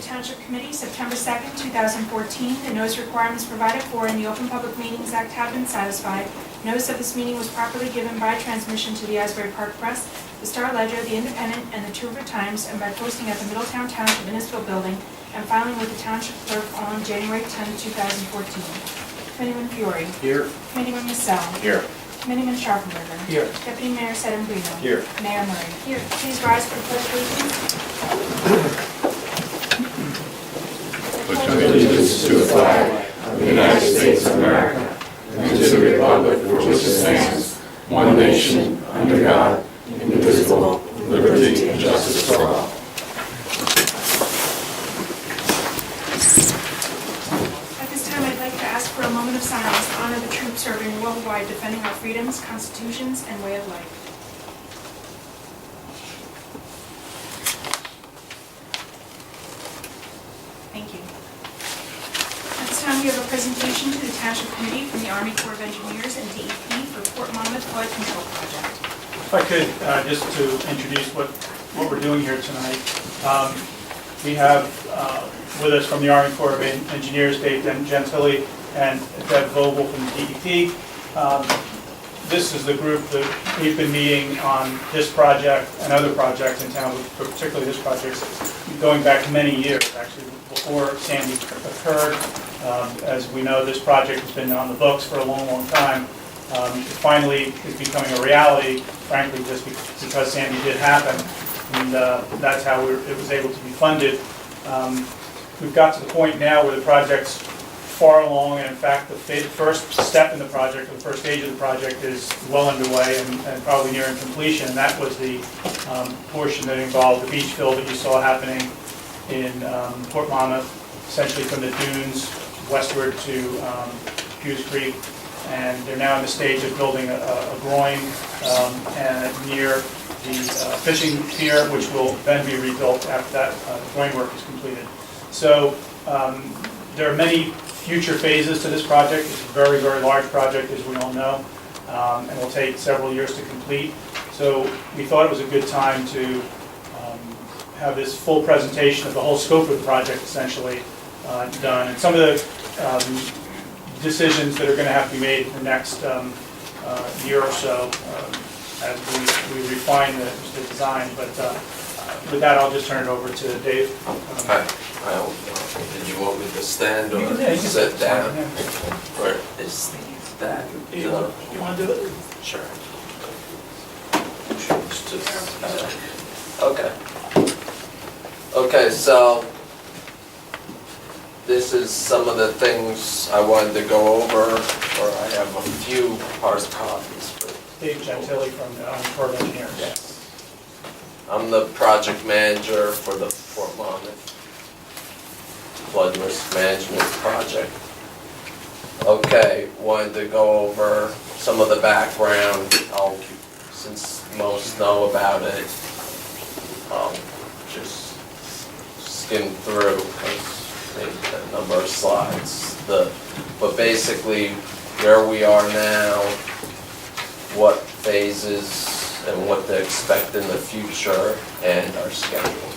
the Township Committee, September 2nd, 2014. The notice requirements provided for in the Open Public Meetings Act have been satisfied. Notice of this meeting was properly given by transmission to the Asbury Park Press, the Star Ledger, the Independent, and the Two River Times, and by posting at the Middletown Township Municipal Building and filing with the Township Clerk on January 10, 2014. Committeeman Fiore. Here. Committeeman Massell. Here. Committeeman Sharpenberger. Here. Deputy Mayor Sedembrino. Here. Mayor Murray. Here. Please rise for the pledge of allegiance. Pledge allegiance to the flag of the United States of America and to the republic for which it stands, one nation, under God, indivisible, with liberty and justice for all. At this time, I'd like to ask for a moment of silence to honor the troops serving worldwide, defending our freedoms, constitutions, and way of life. Thank you. At this time, we have a presentation to the Township Committee from the Army Corps of Engineers and DEP for Port Monmouth Flood Control Project. If I could, just to introduce what we're doing here tonight. We have with us from the Army Corps of Engineers, Dave Gentili and Deb Vogel from the DEP. This is the group that we've been meeting on this project and other projects in town, but particularly this project, going back many years, actually, before Sandy occurred. As we know, this project has been on the books for a long, long time. It finally is becoming a reality, frankly, just because Sandy did happen, and that's how it was able to be funded. We've got to the point now where the project's far along, and in fact, the first step in the project, or the first stage of the project, is well underway and probably nearing completion. And that was the portion that involved the beach fill that you saw happening in Port Monmouth, essentially from the dunes westward to Hughes Creek. And they're now in the stage of building a groin and near the fishing pier, which will then be rebuilt after that groin work is completed. So there are many future phases to this project. It's a very, very large project, as we all know, and will take several years to complete. So we thought it was a good time to have this full presentation of the whole scope of the project essentially done. And some of the decisions that are going to have to be made in the next year or so as we refine the design. But with that, I'll just turn it over to Dave. Hi. Did you want me to stand or sit down? Or is that? You want to do it? Sure. Okay. Okay, so this is some of the things I wanted to go over, or I have a few hard copies. Dave Gentili from the Army Corps of Engineers. Yes. I'm the project manager for the Port Monmouth Flood Risk Management Project. Okay, wanted to go over some of the background. Since most know about it, I'll just skim through a number of slides. But basically, where we are now, what phases and what to expect in the future, and our schedule.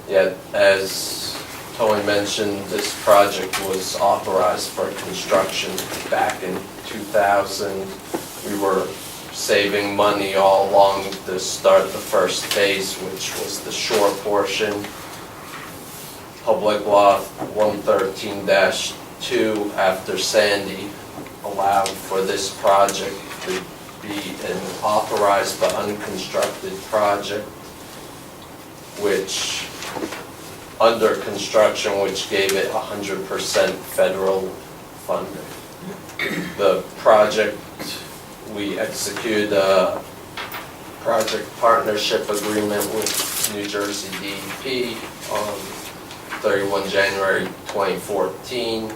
Yeah, as Tony mentioned, this project was authorized for construction back in 2000. We were saving money all along to start the first phase, which was the shore portion. Public Law 113-2 after Sandy allowed for this project to be an authorized but unconstructed project, which under construction, which gave it 100% federal funding. The project, we executed a project partnership agreement with New Jersey DEP on 31 January 2014.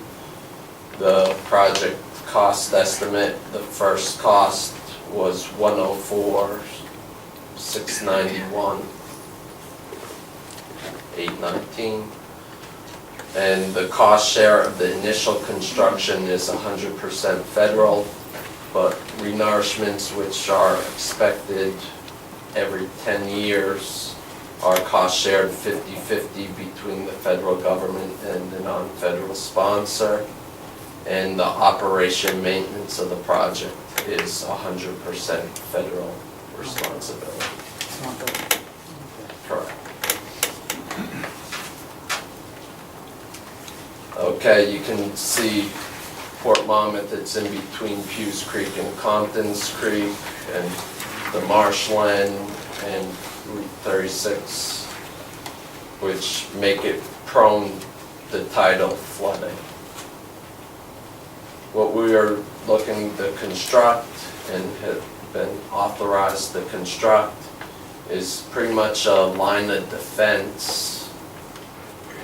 The project cost estimate, the first cost was $104,691. 819, and the cost share of the initial construction is 100% federal, but renourishments, which are expected every 10 years, are cost shared 50-50 between the federal government and the non-federal sponsor. And the operation maintenance of the project is 100% federal responsibility. Correct. Okay, you can see Port Monmouth, it's in between Pewes Creek and Compton's Creek, and the marshland and Route 36, which make it prone to tidal flooding. What we are looking to construct and have been authorized to construct is pretty much a line of defense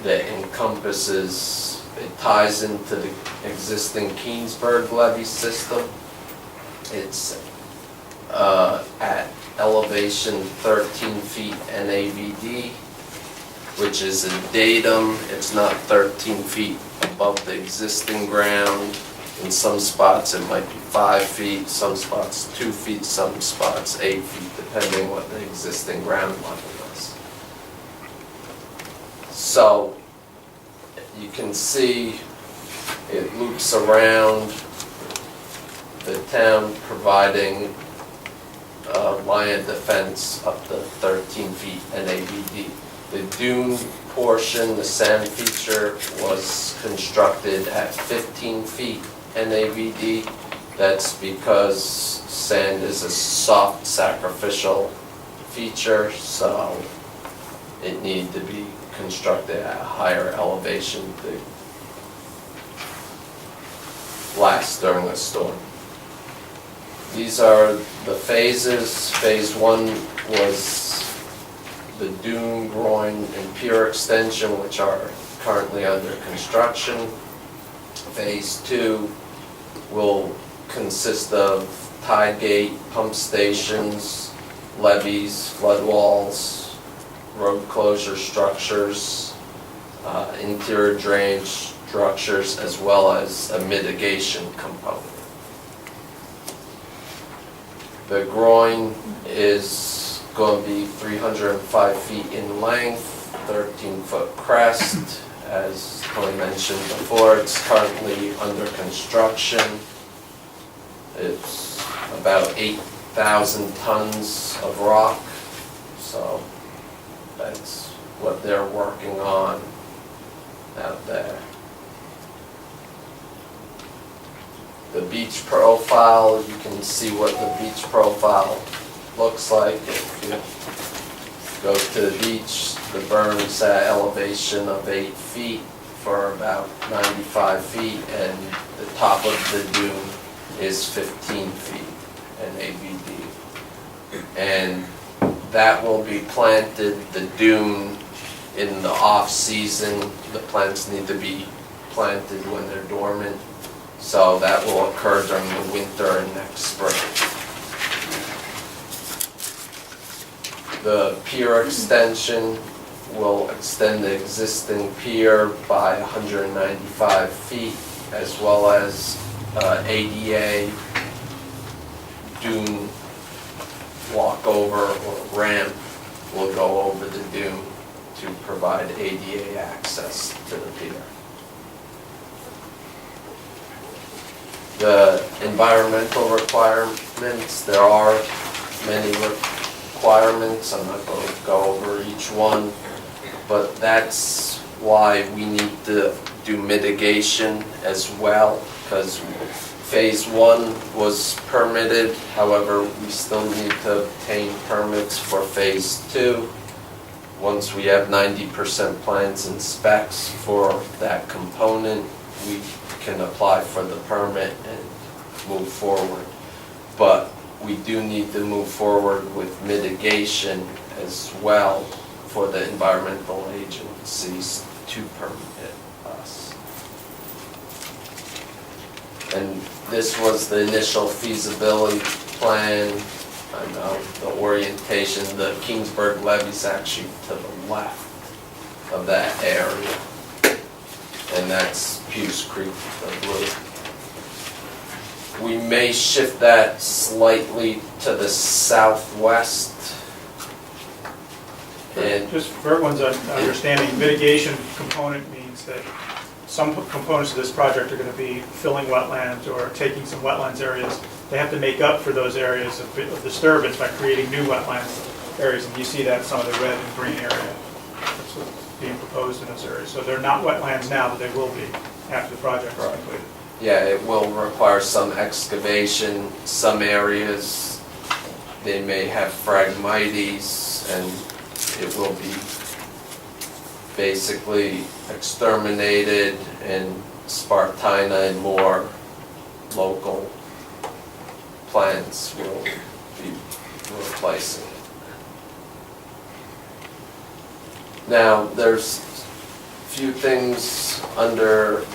that encompasses, it ties into the existing Keensburg levee system. It's at elevation 13 feet NAVD, which is a datum. It's not 13 feet above the existing ground. In some spots it might be 5 feet, some spots 2 feet, some spots 8 feet, depending what the existing ground level is. So you can see it loops around the town, providing a line of defense up to 13 feet NAVD. The dune portion, the sand feature, was constructed at 15 feet NAVD. That's because sand is a soft sacrificial feature, so it needed to be constructed at a higher elevation to last during a storm. These are the phases. Phase 1 was the dune, groin, and pier extension, which are currently under construction. Phase 2 will consist of tide gate, pump stations, levees, flood walls, road closure structures, interior drainage structures, as well as a mitigation component. The groin is going to be 305 feet in length, 13-foot crest. As Tony mentioned before, it's currently under construction. It's about 8,000 tons of rock, so that's what they're working on out there. The beach profile, you can see what the beach profile looks like. If you go to the beach, the berm's at elevation of 8 feet for about 95 feet, and the top of the dune is 15 feet NAVD. And that will be planted, the dune, in the off-season. The plants need to be planted when they're dormant, so that will occur during the winter and next spring. The pier extension will extend the existing pier by 195 feet, as well as ADA dune walkover or ramp will go over the dune to provide ADA access to the pier. The environmental requirements, there are many requirements. I'm not going to go over each one, but that's why we need to do mitigation as well, because phase 1 was permitted. However, we still need to obtain permits for phase 2. Once we have 90% plans and specs for that component, we can apply for the permit and move forward. But we do need to move forward with mitigation as well for the environmental agencies to permit us. And this was the initial feasibility plan. I know the orientation, the Keensburg levee is actually to the left of that area. And that's Pewes Creek, the blue. We may shift that slightly to the southwest And Just for everyone's understanding, mitigation component means that some components of this project are going to be filling wetlands or taking some wetlands areas. They have to make up for those areas of disturbance by creating new wetlands areas, and you see that in some of the red and green area. That's what's being proposed in those areas. So they're not wetlands now, but they will be after the project is completed. yeah, it will require some excavation. Some areas, they may have phragmites, and it will be basically exterminated, and Spartina and more local plants will be replacing it. Now, there's few things under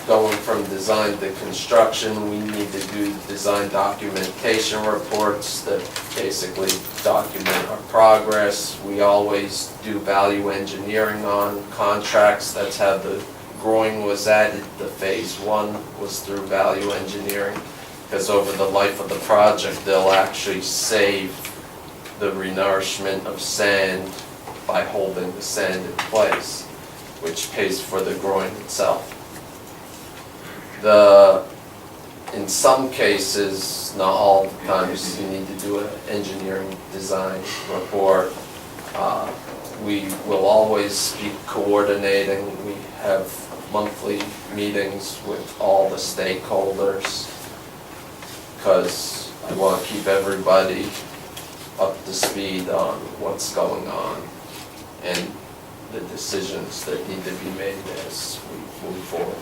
going from design to construction. We need to do design documentation reports that basically document our progress. We always do value engineering on contracts. That's how the groin was added. The phase one was through value engineering, because over the life of the project, they'll actually save the renourishment of sand by holding the sand in place, which pays for the groin itself. In some cases, not all the times, you need to do an engineering design report. We will always be coordinating. We have monthly meetings with all the stakeholders, because I want to keep everybody up to speed on what's going on and the decisions that need to be made as we move forward.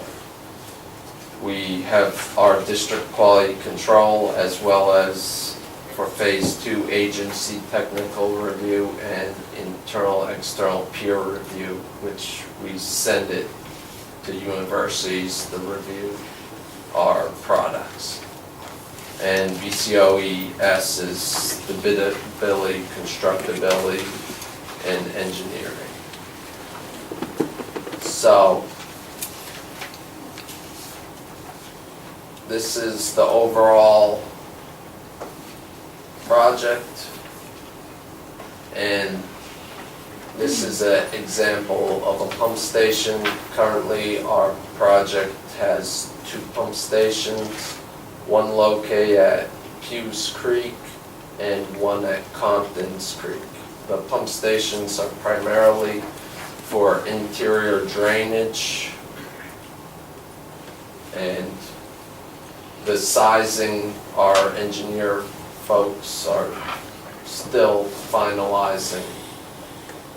We have our district quality control, as well as for phase two, agency technical review and internal, external peer review, which we send it to universities to review our products. And BCOES is the biddability, constructability, and engineering. So, this is the overall project, and this is an example of a pump station. Currently, our project has 2 pump stations, one located at Hughes Creek and one at Compton's Creek. The pump stations are primarily for interior drainage, and the sizing, our engineer folks are still finalizing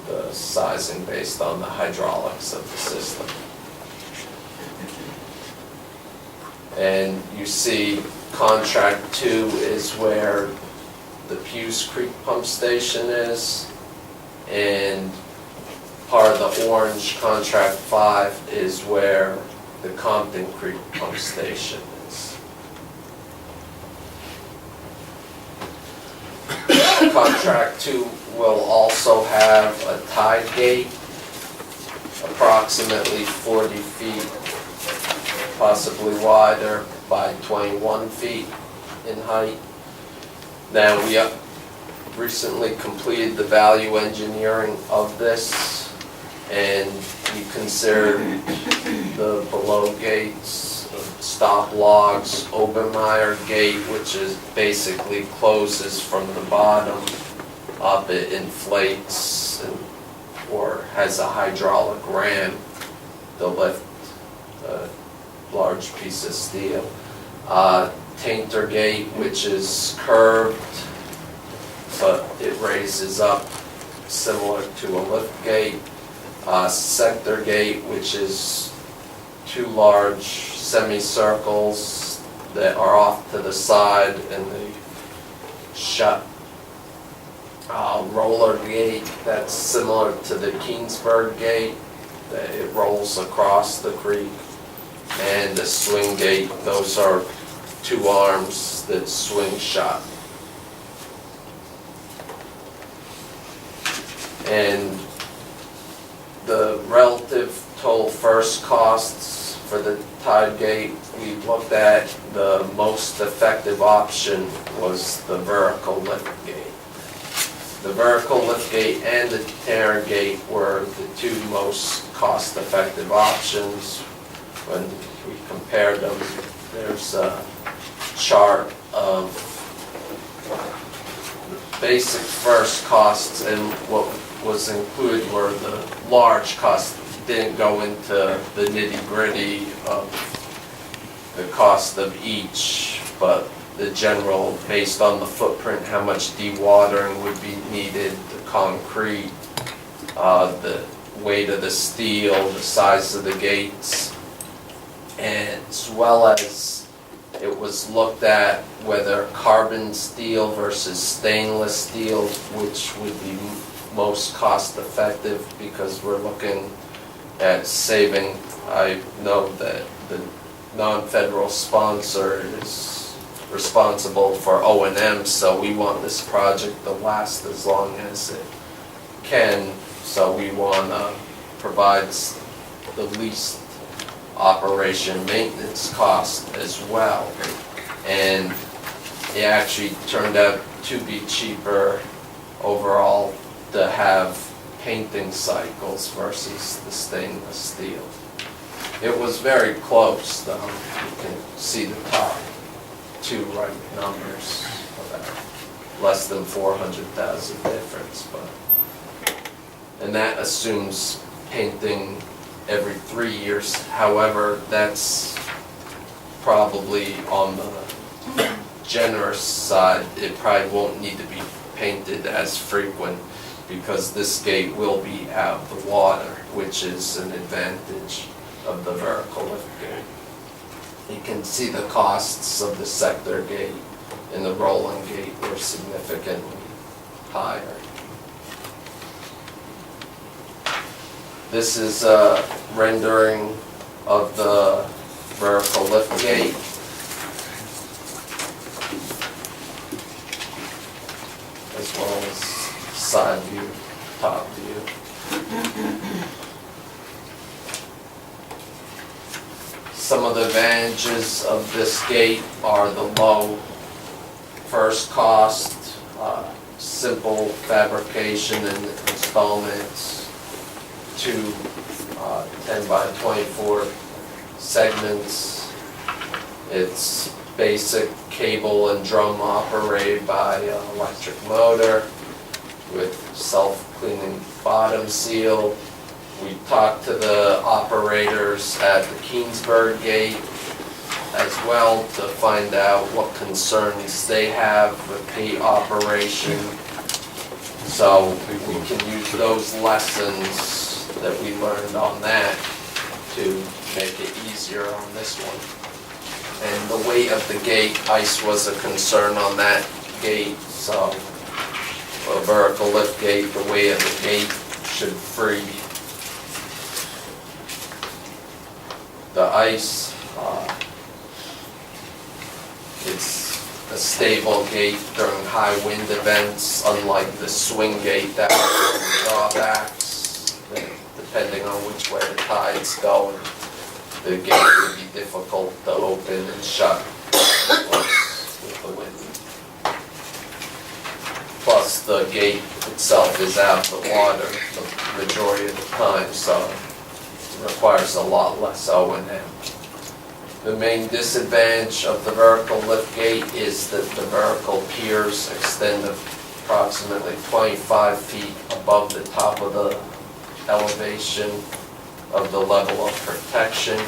the sizing based on the hydraulics of the system. And you see contract 2 is where the Hughes Creek pump station is, and part of the orange contract 5 is where the Compton Creek pump station is. Contract 2 will also have a tide gate, approximately 40 feet, possibly wider, by 21 feet in height. Now, we have recently completed the value engineering of this, and we considered the below gates, stop logs, Obermeyer gate, which is basically closes from the bottom up. It inflates or has a hydraulic ram to lift a large piece of steel. Tainter gate, which is curved, but it raises up similar to a lift gate. Sector gate, which is 2 large semicircles that are off to the side and they shut. Roller gate, that's similar to the Keensburg gate, that it rolls across the creek. And the swing gate, those are 2 arms that swing shut. And the relative total first costs for the tide gate, we looked at, the most effective option was the vertical lift gate. The vertical lift gate and the Terran gate were the two most cost-effective options. When we compared them, there's a chart of basic first costs, and what was included were the large costs. Didn't go into the nitty-gritty of the cost of each, but the general, based on the footprint, how much dewatering would be needed, the concrete, the weight of the steel, the size of the gates, and as well as it was looked at whether carbon steel versus stainless steel, which would be most cost effective, because we're looking at saving. I know that the non-federal sponsor is responsible for O&M, so we want this project to last as long as it can, so we want to provide the least operation maintenance cost as well. And it actually turned out to be cheaper overall to have painting cycles versus the stainless steel. It was very close though. You can see the top two right numbers, about less than 400,000 difference, and that assumes painting every 3 years. However, that's probably on the generous side. It probably won't need to be painted as frequent because this gate will be out of the water, which is an advantage of the vertical lift gate. You can see the costs of the sector gate and the rolling gate were significantly higher. This is a rendering of the vertical lift gate. As well as side view, top view. Some of the advantages of this gate are the low first cost, simple fabrication and installments, two 10 by 24 segments. It's basic cable and drum operated by electric motor with self-cleaning bottom seal. We talked to the operators at the Keensburg gate as well to find out what concerns they have with gate operation. So we can use those lessons that we learned on that to make it easier on this one. And the weight of the gate, ice was a concern on that gate, so a vertical lift gate, the weight of the gate should free the ice. It's a stable gate during high wind events, unlike the swing gate that has drawbacks. Depending on which way the tide's going, the gate would be difficult to open and shut with the wind. Plus, the gate itself is out of the water the majority of the time, so it requires a lot less O&M. The main disadvantage of the vertical lift gate is that the vertical piers extend approximately 25 feet above the top of the elevation of the level of protection,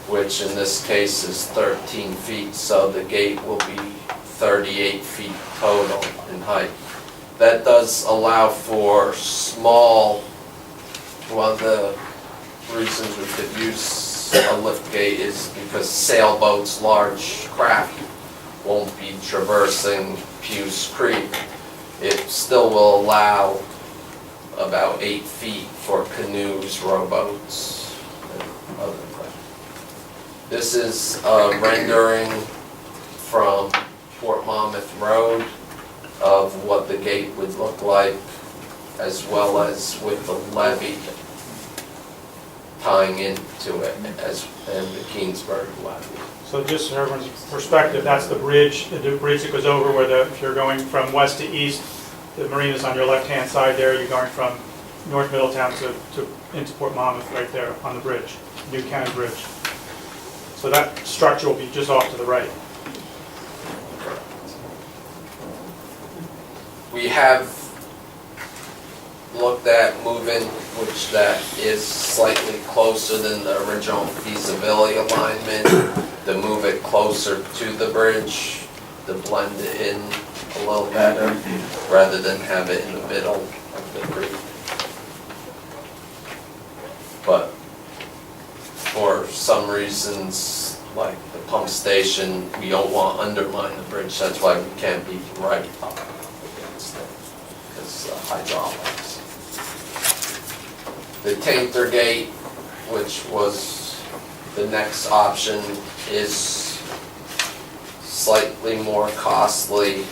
which in this case is 13 feet, so the gate will be 38 feet total in height. That does allow for small, one of the reasons we could use a lift gate is because sailboats, large craft, won't be traversing Pew's Creek. It still will allow about 8 feet for canoes, rowboats, and other things. This is a rendering from Fort Monmouth Road of what the gate would look like, as well as with the levee tying into it, and the Keensburg levee. So just for everyone's perspective, that's the bridge that goes over where if you're going from west to east the marina's on your left-hand side there, you're going from North Middletown into Port Monmouth right there on the bridge, New County Bridge. So that structure will be just off to the right. We have looked at moving, which that is slightly closer than the original feasibility alignment, to move it closer to the bridge, to blend it in a little better, rather than have it in the middle of the creek. But for some reasons, like the pump station, we don't want to undermine the bridge, that's why we can't be right up against it, because hydraulics. The Tainter Gate, which was the next option, is slightly more costly,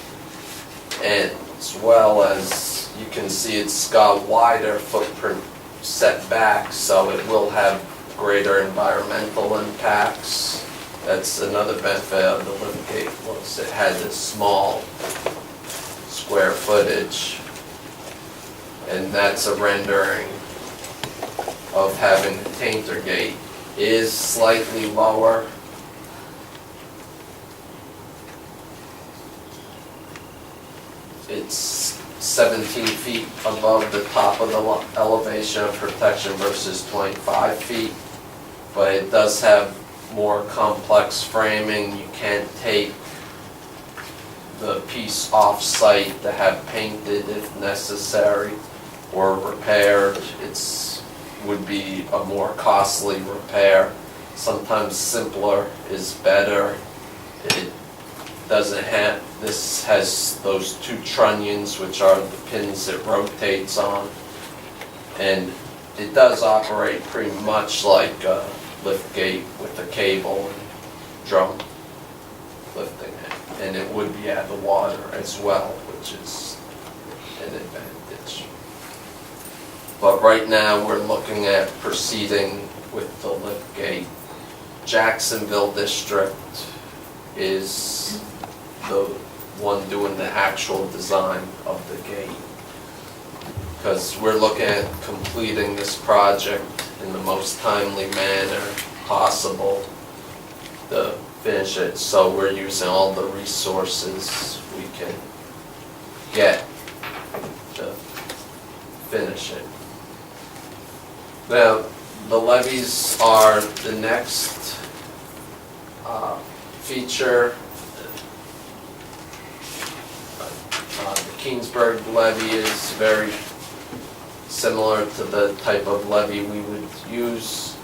and as well as you can see it's got wider footprint setback, so it will have greater environmental impacts. That's another benefit of the lift gate, was it had a small square footage, and that's a rendering of having the Tainter Gate. Is slightly lower. It's 17 feet above the top of the elevation of protection versus 25 feet, but it does have more complex framing. You can't take the piece off-site to have painted if necessary or repaired. Would be a more costly repair. Sometimes simpler is better. It doesn't have, this has those two trunnions, which are the pins it rotates on, and it does operate pretty much like a lift gate with a cable and drum lifting it, and it would be at the water as well, which is an advantage. But right now, we're looking at proceeding with the lift gate. Jacksonville District is the one doing the actual design of the gate. Because we're looking at completing this project in the most timely manner possible to finish it. So we're using all the resources we can get to finish it. Now, the levees are the next feature. The Keensburg levee is very similar to the type of levee we would use.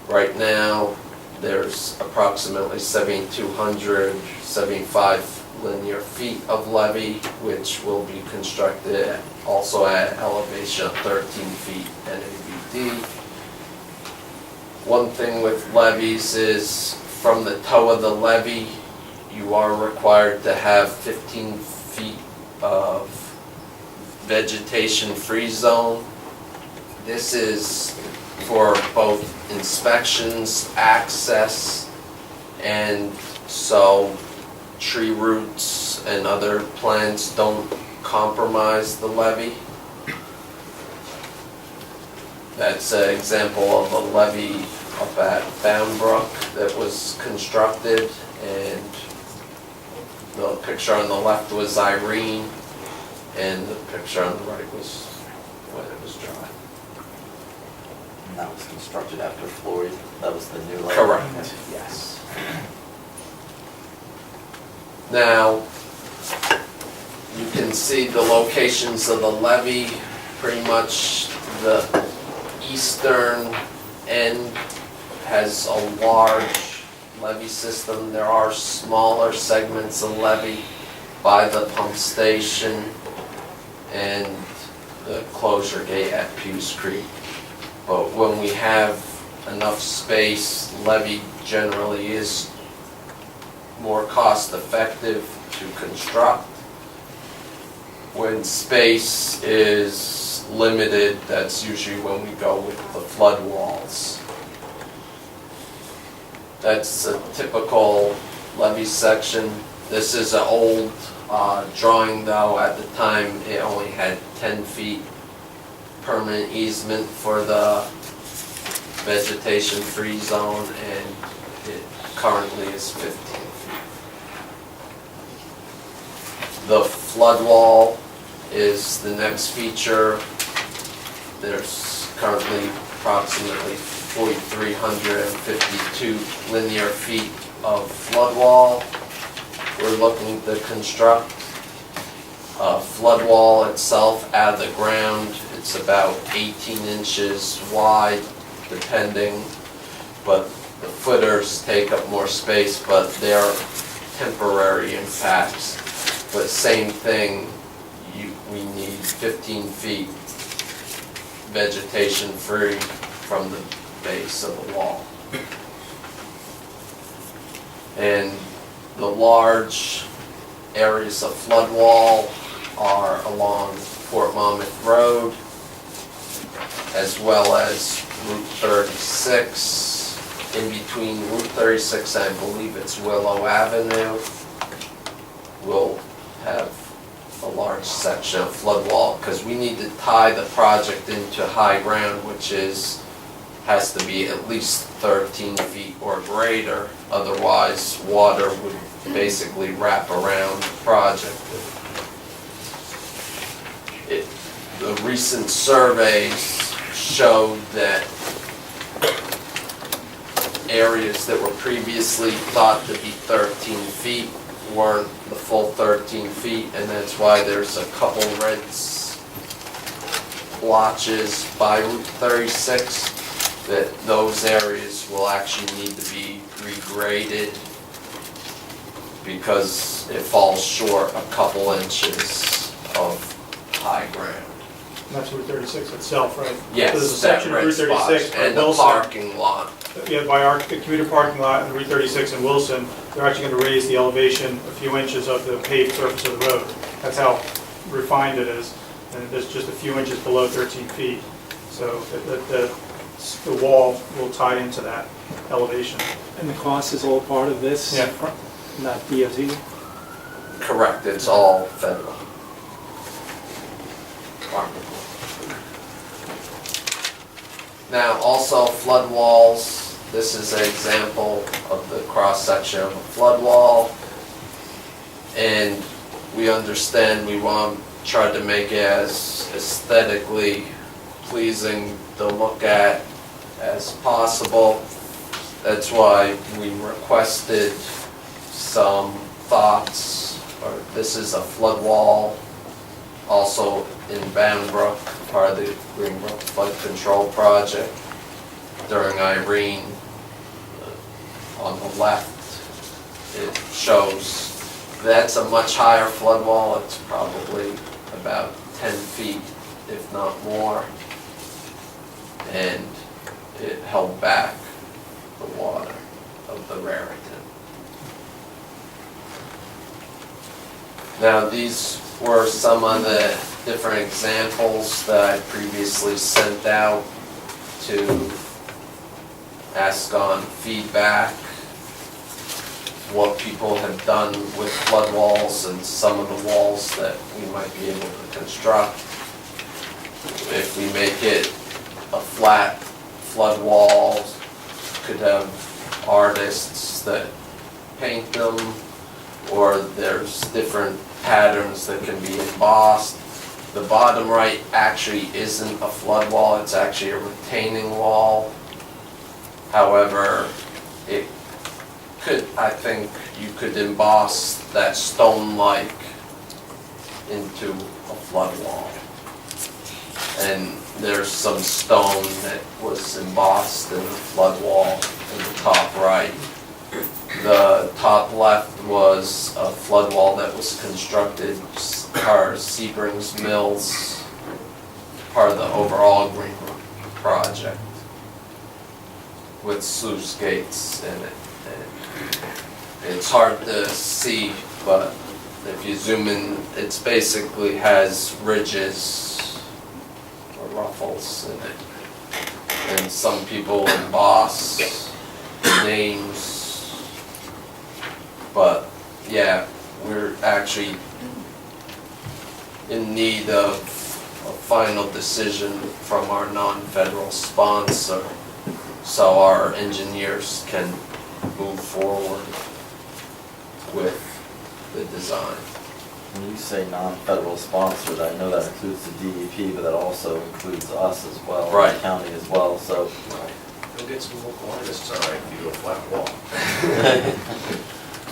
Right now, there's approximately 7,275 linear feet of levee, which will be constructed also at elevation of 13 feet NAVD. One thing with levees is from the toe of the levee, you are required to have 15 feet of vegetation-free zone. This is for both inspections, access, and so tree roots and other plants don't compromise the levee. That's an example of a levee up at Boundbrook that was constructed, and the picture on the left was Irene, and the picture on the right was when it was dry. And that was constructed after Floyd, that was the new levee? Correct, yes. Now, you can see the locations of the levee. Pretty much the eastern end has a large levee system. There are smaller segments of levee by the pump station and the closure gate at Pew's Creek. But when we have enough space, levee generally is more cost effective to construct. When space is limited, that's usually when we go with the flood walls. That's a typical levee section. This is an old drawing though. At the time, it only had 10 feet permanent easement for the vegetation-free zone, and it currently is 15 feet. The flood wall is the next feature. There's currently approximately 4,352 linear feet of flood wall. We're looking to construct a flood wall itself out of the ground. It's about 18 inches wide, depending, but the footers take up more space, but they're temporary impacts. But same thing, we need 15 feet vegetation free from the base of the wall. And the large areas of flood wall are along Fort Monmouth Road, as well as Route 36. In between Route 36, I believe it's Willow Avenue, we'll have a large section of flood wall, because we need to tie the project into high ground, which has to be at least 13 feet or greater. Otherwise, water would basically wrap around the project. The recent surveys showed that areas that were previously thought to be 13 feet weren't the full 13 feet, and that's why there's a couple red blotches by Route 36, that those areas will actually need to be regraded because it falls short a couple inches of high ground. And that's Route 36 itself, right? Yes, So there's a that section of red Route 36 spot, by and the Wilson. parking lot. Yeah, by our commuter parking lot and Route 36 in Wilson, they're actually going to raise the elevation a few inches of the paved surface of the road. That's how refined it is, and it's just a few inches below 13 feet. So the wall will tie into that elevation. And the cost is all part of this? Yeah. Not DOT? Correct, it's all federal. Now, also flood walls, this is an example of the cross-section of a flood wall. And we understand we want to try to make it as aesthetically pleasing to look at as possible. That's why we requested some thoughts, or this is a flood wall, also in Boundbrook, part of the Greenbrook Flood Control Project. During Irene, on the left, it shows that's a much higher flood wall. It's probably about 10 feet, if not more. And it held back the water of the Raritan. Now, these were some of the different examples that I previously sent out to ask on feedback, what people have done with flood walls and some of the walls that we might be able to construct. If we make it a flat flood wall, could have artists that paint them, or there's different patterns that can be embossed. The bottom right actually isn't a flood wall, it's actually a retaining wall. However, it could, I think you could emboss that stone-like into a flood wall. And there's some stone that was embossed in the flood wall in the top right. The top left was a flood wall that was constructed part of Sebring's Mills, part of the overall Greenbrook project, with sluice gates in it. And it's hard to see, but if you zoom in, it's basically has ridges or ruffles in it. And some people emboss names. But yeah, we're actually in need of a final decision from our non-federal sponsor so our engineers can move forward with the design. When you say non-federal sponsored, I know that includes the DEP, but that also includes us as well, Right. the county as well, so. Go get some local artists, all right, if you do a flat wall.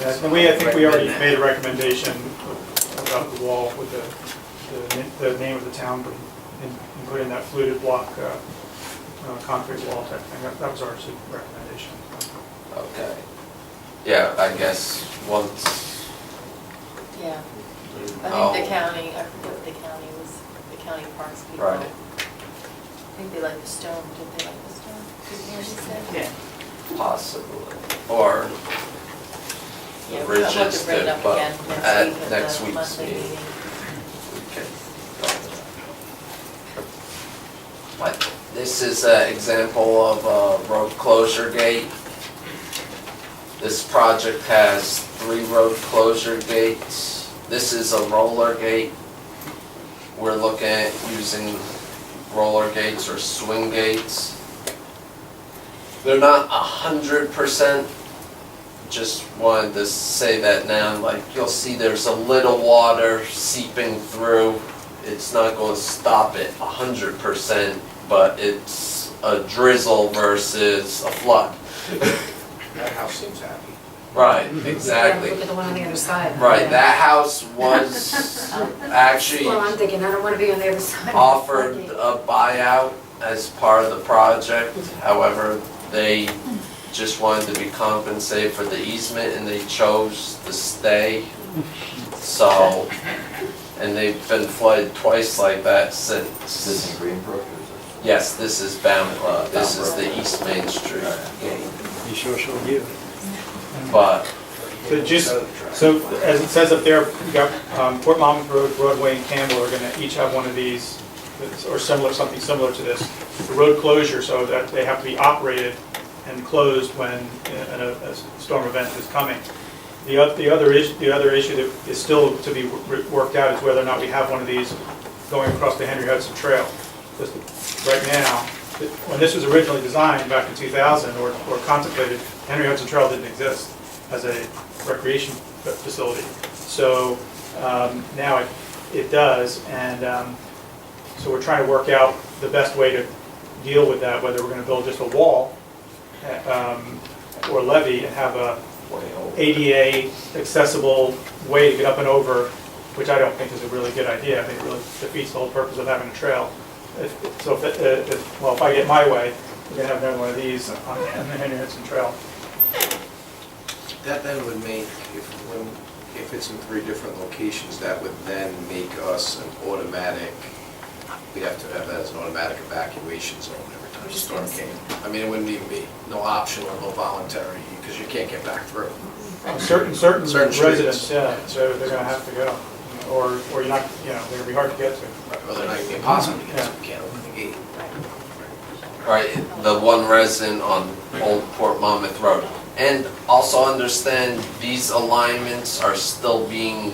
Yes, and I think we already made a recommendation about the wall with the name of the town, including that fluted block, concrete wall type thing. That was our recommendation. Okay. Yeah, I guess once, Yeah, I Oh. think the county, I forget what the county was, the county parks people. Right. I think they like the stone, did they like the stone? Did Andy say? Yeah. possibly, or Yeah, the we'll have bridges to bring it did, up but again at next next week week's at the monthly meeting, meeting. we can go into that. But this is an example of a road closure gate. This project has 3 road closure gates. This is a roller gate. We're looking at using roller gates or swing gates. They're not 100%, just wanted to say that now, like you'll see there's a little water seeping through. It's not going to stop it 100%, but it's a drizzle versus a flood. That house seems happy. Right, exactly. Look at the one on the other side. Right, that house was actually Well, I'm thinking, I don't want to be on the other side. offered a buyout as part of the project. However, they just wanted to be compensated for the easement and they chose to stay. So, and they've been flooded twice like that Is this since. in Greenbrook or Yes, this is this is the East Main Street gate. You sure showed you. But, So as it says up there, we got Port Monmouth Road, Broadway, and Campbell are gonna each have one of these, or similar, something similar to this. The road closure, so that they have to be operated and closed when a storm event is coming. The other issue that is still to be worked out is whether or not we have one of these going across the Henry Hudson Trail. Because right now, when this was originally designed back in 2000 or contemplated, Henry Hudson Trail didn't exist as a recreation facility. So now it does, and so we're trying to work out the best way to deal with that, whether we're going to build just a wall or levee and have a ADA accessible way to get up and over, which I don't think is a really good idea. I think it really defeats the whole purpose of having a trail. If I get my way, we're going to have another one of these on the Henry Hudson Trail. That then would make, if it's in 3 different locations, that would then make us an automatic, we have to have that as an automatic evacuation zone every time a storm came. I mean, it wouldn't even be, no optional, no voluntary, because you can't get back through. Certain Certain residents, streets. yeah, so they're going to have to go, or you're not, they're going to be hard to get to. Well, they're not even impossible to get to, you can't open the gate. right, the one resident on Old Port Monmouth Road. And also understand these alignments are still being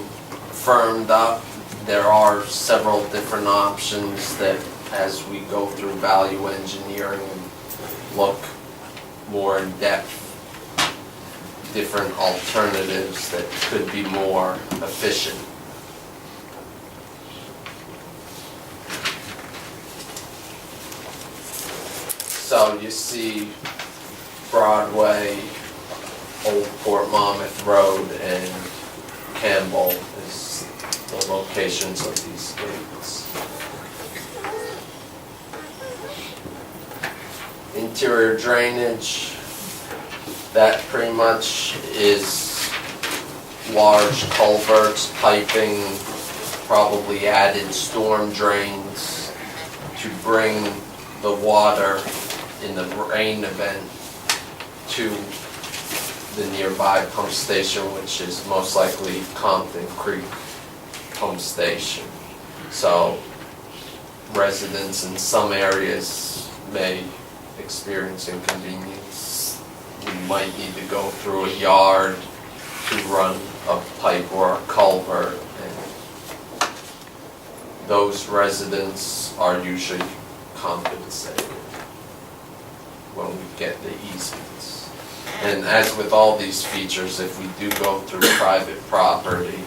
firmed up. There are several different options that as we go through value engineering and look more in depth, different alternatives that could be more efficient. So you see Broadway, Old Port Monmouth Road, and Campbell is the locations of these gates. Interior drainage, that pretty much is large culverts, piping, probably added storm drains to bring the water in the rain event to the nearby pump station, which is most likely Compton Creek Pump Station. So residents in some areas may experience inconvenience. We might need to go through a yard to run a pipe or a culvert, and those residents are usually compensated when we get the easements. And as with all these features, if we do go through private property,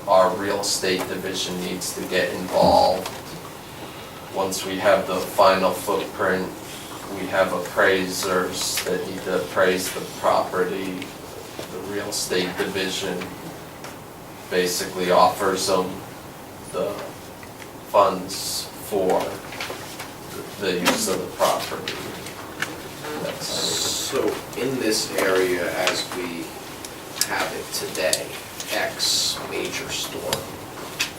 our real estate division needs to get involved. Once we have the final footprint, we have appraisers that need to appraise the property. The real estate division basically offers them the funds for the use of the property. That's So in this area, as we have it today, X major storm,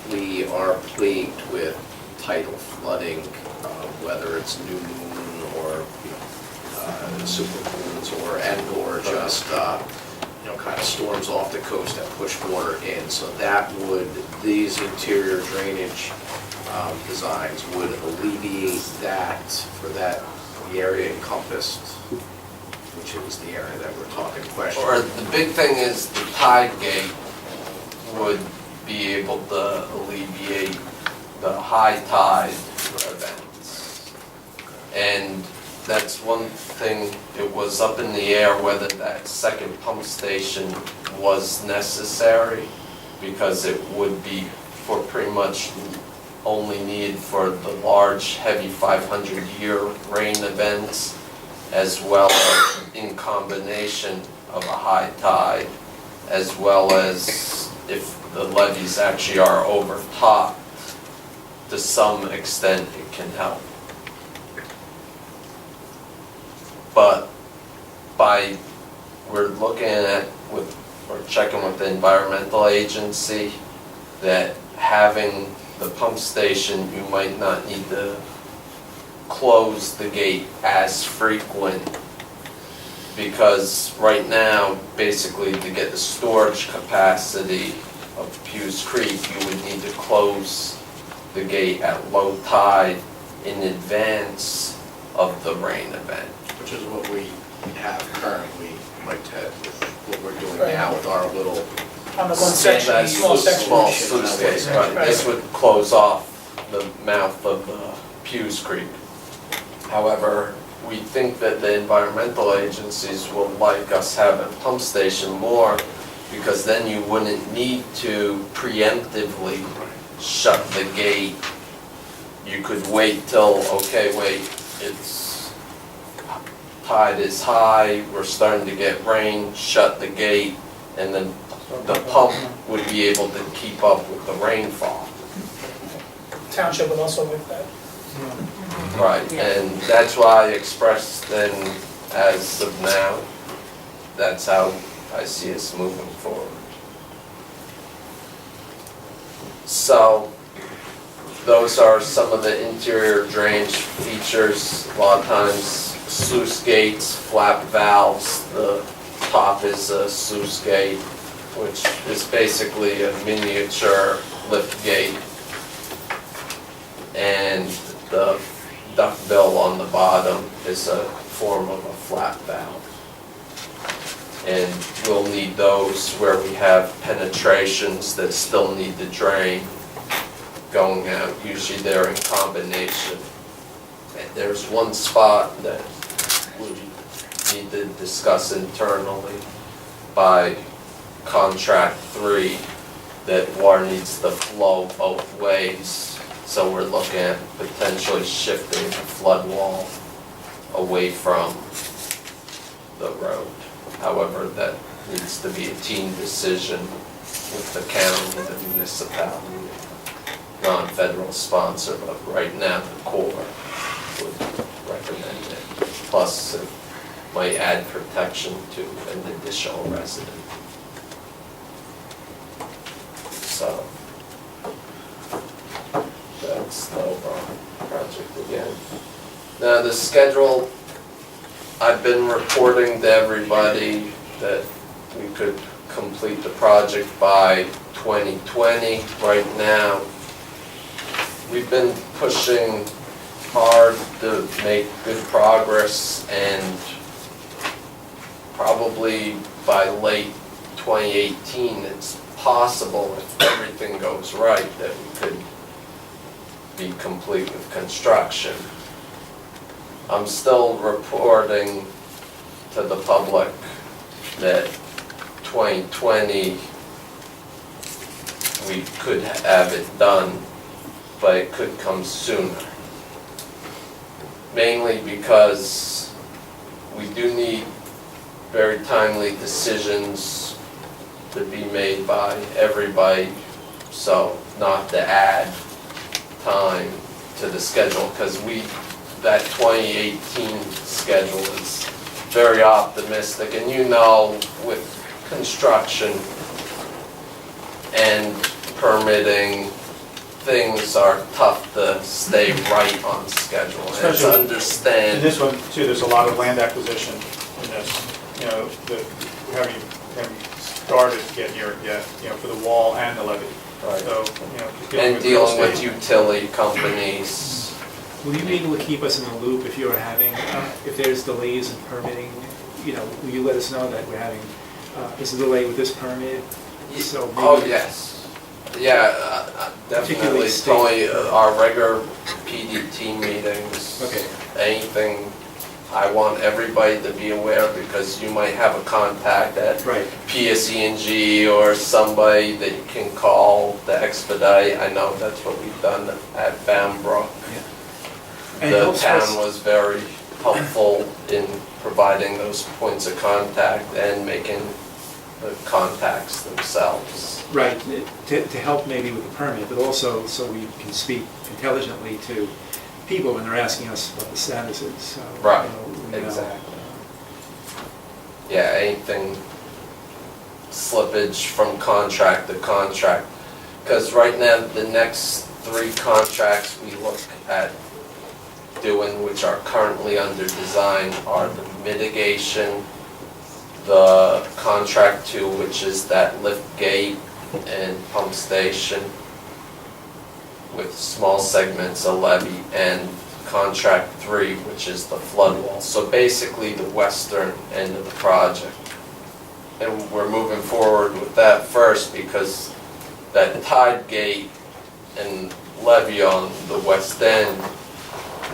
we are plagued with tidal flooding, whether it's new moon or, super moons or just, kind of storms off the coast that push water in. So that would, these interior drainage designs would alleviate that for that, the area encompassed, which is the area that we're talking question. Or the big thing is the tide gate would be able to alleviate the high tide events. And that's one thing, it was up in the air whether that second pump station was necessary, because it would be for pretty much only needed for the large, heavy 500-year rain events, as well as in combination of a high tide, as well as if the levees actually are overtopped, to some extent it can help. But we're looking at, we're checking with the environmental agency that having the pump station, you might not need to close the gate as frequent, because right now, basically to get the storage capacity of Pew's Creek, you would need to close the gate at low tide in advance of the rain event. Which is what we have currently, like Ted, with what we're doing now with our little. On the one section, That's small section. Small sluice gates, right. This would close off the mouth of Pew's Creek. However, we think that the environmental agencies will like us having a pump station more, because then you wouldn't need to preemptively shut the gate. You could wait till, okay, wait, tide is high, we're starting to get rain, shut the gate, and then the pump would be able to keep up with the rainfall. Township would also with that. Right, and that's why I expressed then, as of now, that's how I see us moving forward. So, those are some of the interior drainage features. A lot of times, sluice gates, flap valves, the top is a sluice gate, which is basically a miniature lift gate. And the duckbill on the bottom is a form of a flap valve. And we'll need those where we have penetrations that still need to drain going out. Usually they're in combination. And there's one spot that we need to discuss internally by contract 3, that water needs to flow both ways. So we're looking at potentially shifting the flood wall away from the road. However, that needs to be a team decision with the county, the municipality, non-federal sponsor, but right now the Corps would recommend it. Plus, it might add protection to an additional resident. So, that's the overall project again. Now the schedule, I've been reporting to everybody that we could complete the project by 2020. Right now, we've been pushing hard to make good progress, and probably by late 2018, it's possible if everything goes right that we could be complete with construction. I'm still reporting to the public that 2020, we could have it done, but it could come sooner. Mainly because we do need very timely decisions to be made by everybody, so not to add time to the schedule, because that 2018 schedule is very optimistic, and you know, with construction and permitting, things are tough to stay right on schedule, and to Especially in understand. this one too, there's a lot of land acquisition in this. You know, we haven't started to get near it yet, you know, for the wall and the levee. Right. So, you know, just And real dealing with estate. utility companies. Will you be able to keep us in the loop if you're having, if there's delays in permitting? You know, will you let us know that we're having, there's a delay with this permit? So maybe- Oh, yes. Yeah, definitely, Particularly state- Tony, our regular PDT meetings. Okay. Anything, I want everybody to be aware, because you might have a contact at Right. PSE&G or somebody that you can call to expedite. I know that's what we've done at Bambrook. And it The helps town us- was very helpful in providing those points of contact and making the contacts themselves. Right, to help maybe with the permit, but also so we can speak intelligently to people when they're asking us what the status is. So, Right, we know. exactly. Yeah, anything slippage from contract to contract. Because right now, the next 3 contracts we look at doing, which are currently under design, are the mitigation, the contract 2, which is that lift gate and pump station with small segments of levee, and contract 3, which is the flood wall. So basically the western end of the project. And we're moving forward with that first because that tide gate and levee on the west end,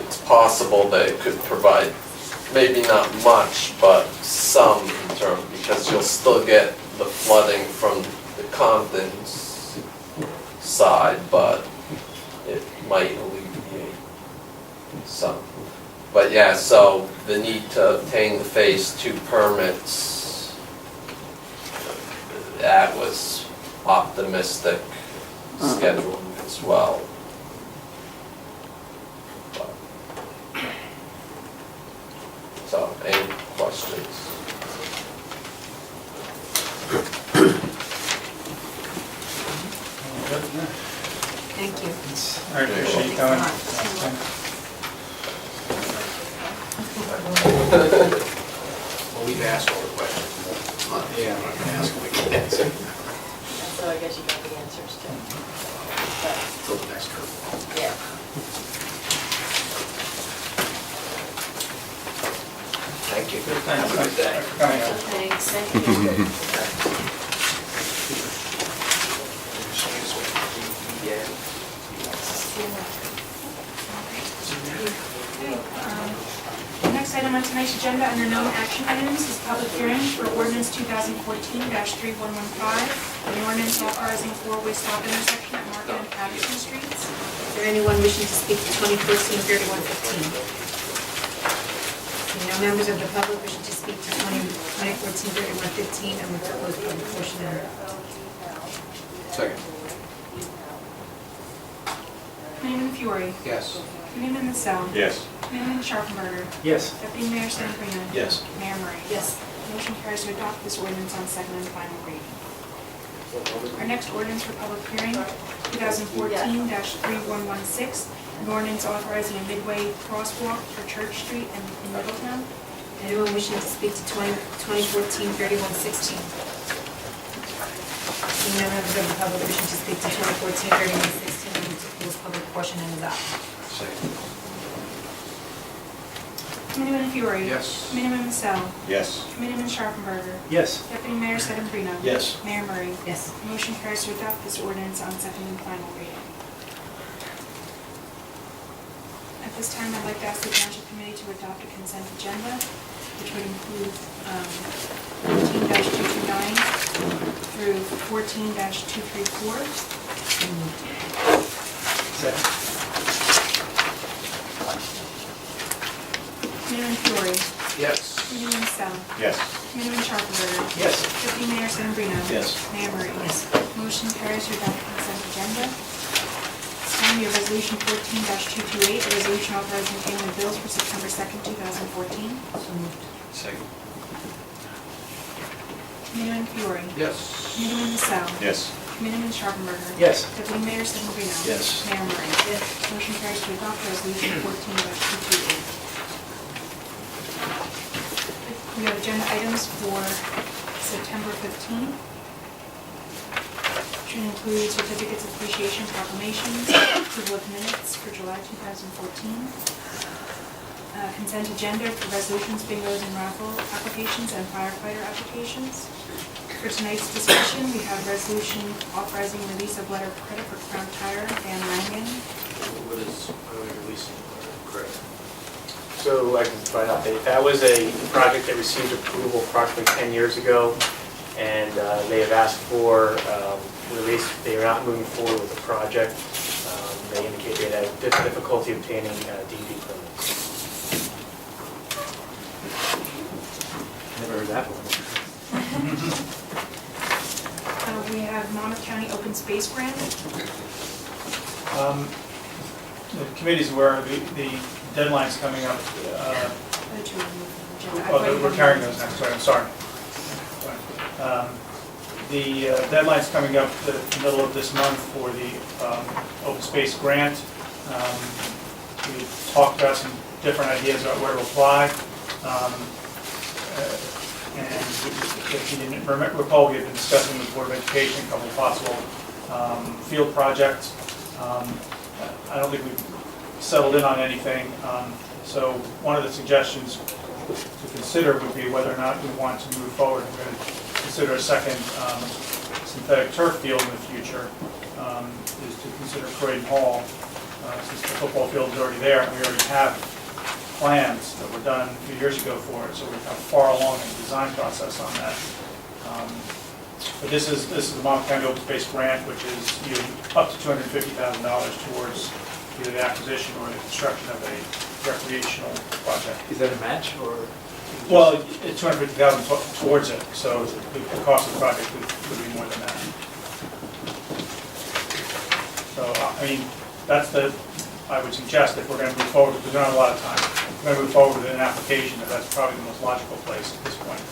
it's possible that it could provide maybe not much, but some in terms, because you'll still get the flooding from the Compton's side, but it might alleviate some. But yeah, so the need to obtain the phase 2 permits, that was optimistic scheduling as well. So, any questions? Thank you. I appreciate you coming. Well, we've asked all the questions. Yeah. I'm not gonna ask them again. So I guess you got the answers too. But, Till the next curve. yeah. Thank you. Thanks for coming out. Thanks. The next item on tonight's agenda under known action items is public hearing for ordinance 2014-3115, an ordinance authorizing four-way stop intersection at Market and Patterson Streets. Is there anyone wishing to speak to 2014-3115? Seeing no members of the public wishing to speak to 2014-3115, I move to close the public portion now. Second. Committeeman Fiore. Yes. Committeeman Mansell. Yes. Committeeman Sharpenberger. Yes. Deputy Mayor Stanford. Yes. Mayor Murray. Yes. Motion carries to adopt this ordinance on second and final reading. Our next ordinance for public hearing, 2014-3116, an ordinance authorizing a midway crosswalk for Church Street in Middletown. Anyone wishing to speak to 2014-3116? Seeing no members of the public wishing to speak to 2014-3116, I move to close public portion and adopt. Second. Committeeman Fiore. Yes. Committeeman Mansell. Yes. Committeeman Sharpenberger. Yes. Deputy Mayor Sedambrino. Yes. Mayor Murray. Yes. Motion carries to adopt this ordinance on second and final reading. At this time, I'd like to ask the Township Committee to adopt a consent agenda, which would include 14-229 through 14-234. Second. Committeeman Fiore. Yes. Committeeman Mansell. Yes. Committeeman Sharpenberger. Yes. Deputy Mayor Sedambrino. Yes. Mayor Murray. Yes. Motion carries to adopt the consent agenda. This time, we have Resolution 14-228, a resolution authorizing payment of bills for September 2nd, 2014. So moved. Second. Committeeman Fiore. Yes. Committeeman Mansell. Yes. Committeeman Sharpenberger. Yes. Deputy Mayor Sedambrino. Yes. Mayor Murray. Yes. Motion carries to adopt Resolution 14-228. We have agenda items for September 15th, which include certificates of appreciation proclamations, approval of minutes for July 2014, consent agenda for resolutions, bingos, and raffle applications, and firefighter applications. For tonight's discussion, we have resolution authorizing release of letter of credit for Crown Tire and Langen. What is releasing credit? So I can provide an update. That was a project that received approval approximately 10 years ago, and they have asked for release. They are not moving forward with the project. They indicate they had difficulty obtaining DD permits. Never heard that one. We have Monmouth County Open Space Grant. The committee's aware the deadline's coming up. We're carrying those next, I'm sorry. The deadline's coming up the middle of this month for the open space grant. We talked about some different ideas about where to apply. And if you didn't recall, we had been discussing with the Board of Education a couple of possible field projects. I don't think we've settled in on anything. So one of the suggestions to consider would be whether or not we want to move forward. We're going to consider a second synthetic turf field in the future, is to consider Croydon Hall, since the football field is already there, and we already have plans that were done a few years ago for it, so we're kind of far along in the design process on that. But this is the Monmouth County Open Space Grant, which is up to $250,000 towards either the acquisition or the construction of a recreational project. Is that a match or? Well, it's $250,000 towards it, so the cost of the project would be more than that. So, I mean, that's I would suggest if we're going to move forward, because we don't have a lot of time, if we're going to move forward with an application, that's probably the most logical place at this point to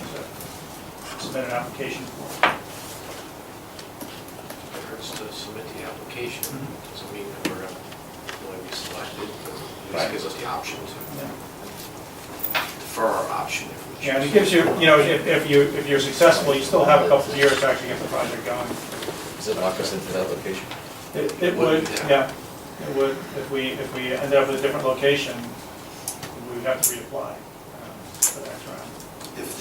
submit an application for. It hurts to submit the application. Doesn't mean that we're going to be selected, but at least gives us the option to defer our option if we choose. Yeah, and it gives you, if you're successful, you still have a couple of years to actually get the project going. Does it lock us into that location? It would, yeah. It would, if we end up with a different location, we would have to reapply for the next round. If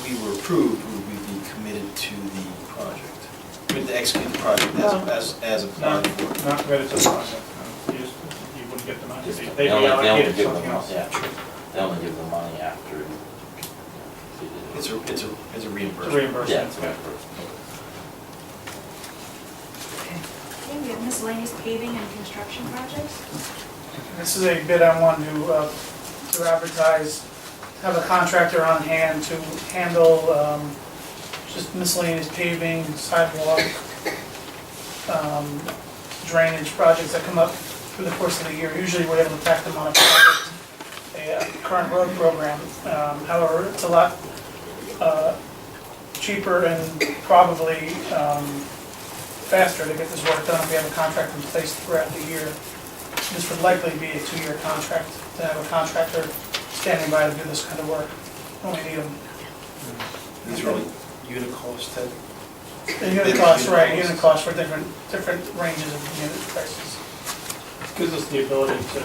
we were approved, would we be committed to the project? Committed to execute the project as applied for? Not committed to the project. No. You wouldn't get the money. They'd be They only allocated give something them, else. yeah, they only give the money after. It's a reimbursement. It's a reimbursement. Yeah, it's a reimbursement. Okay, we have miscellaneous paving and construction projects. This is a bid I wanted to advertise, have a contractor on hand to handle just miscellaneous paving, sidewalk, drainage projects that come up through the course of the year. Usually we're able to tack them on a project, a current road program. However, it's a lot cheaper and probably faster to get this work done if we have a contract in place throughout the year. This would likely be a 2-year contract to have a contractor standing by to do this kind of work when we need them. These are all unit cost, Ted? The unit costs, right, unit costs for different ranges of unit prices. Gives us the ability to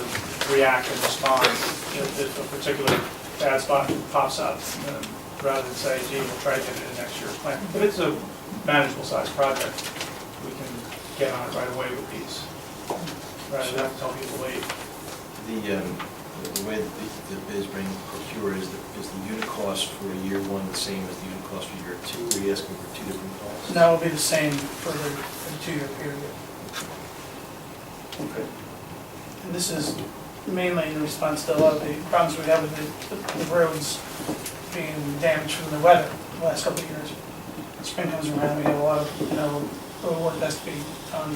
react and respond if a particular bad spot pops up, rather than say, gee, we'll try to get it in next year's plan. But it's a manageable size project. We can get on it right away with these, rather than have to tell people to wait. The way that the bid is being procured is the unit cost for year one the same as the unit cost for year two? Or are you asking for two different costs? And that will be the same for the 2-year period. Okay. And this is mainly in response to a lot of the problems we have with the roads being damaged from the weather the last couple of years. When spring comes around, we have a lot of, road work that's being done.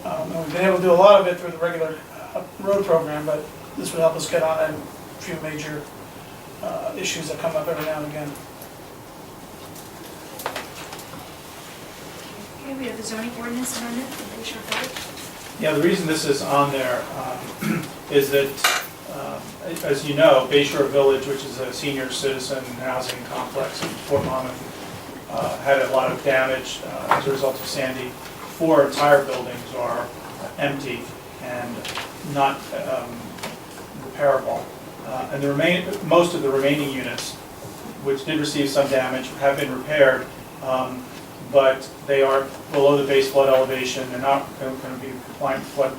And we've been able to do a lot of it through the regular road program, but this would help us get on a few major issues that come up every now and again. Okay, we have the zoning ordinance amendment from Bayshore Village. Yeah, the reason this is on there is that, as you know, Bayshore Village, which is a senior citizen housing complex in Fort Monmouth, had a lot of damage as a result of Sandy. 4 entire buildings are empty and not repairable. And most of the remaining units, which did receive some damage, have been repaired, but they are below the base flood elevation. They're not going to be compliant with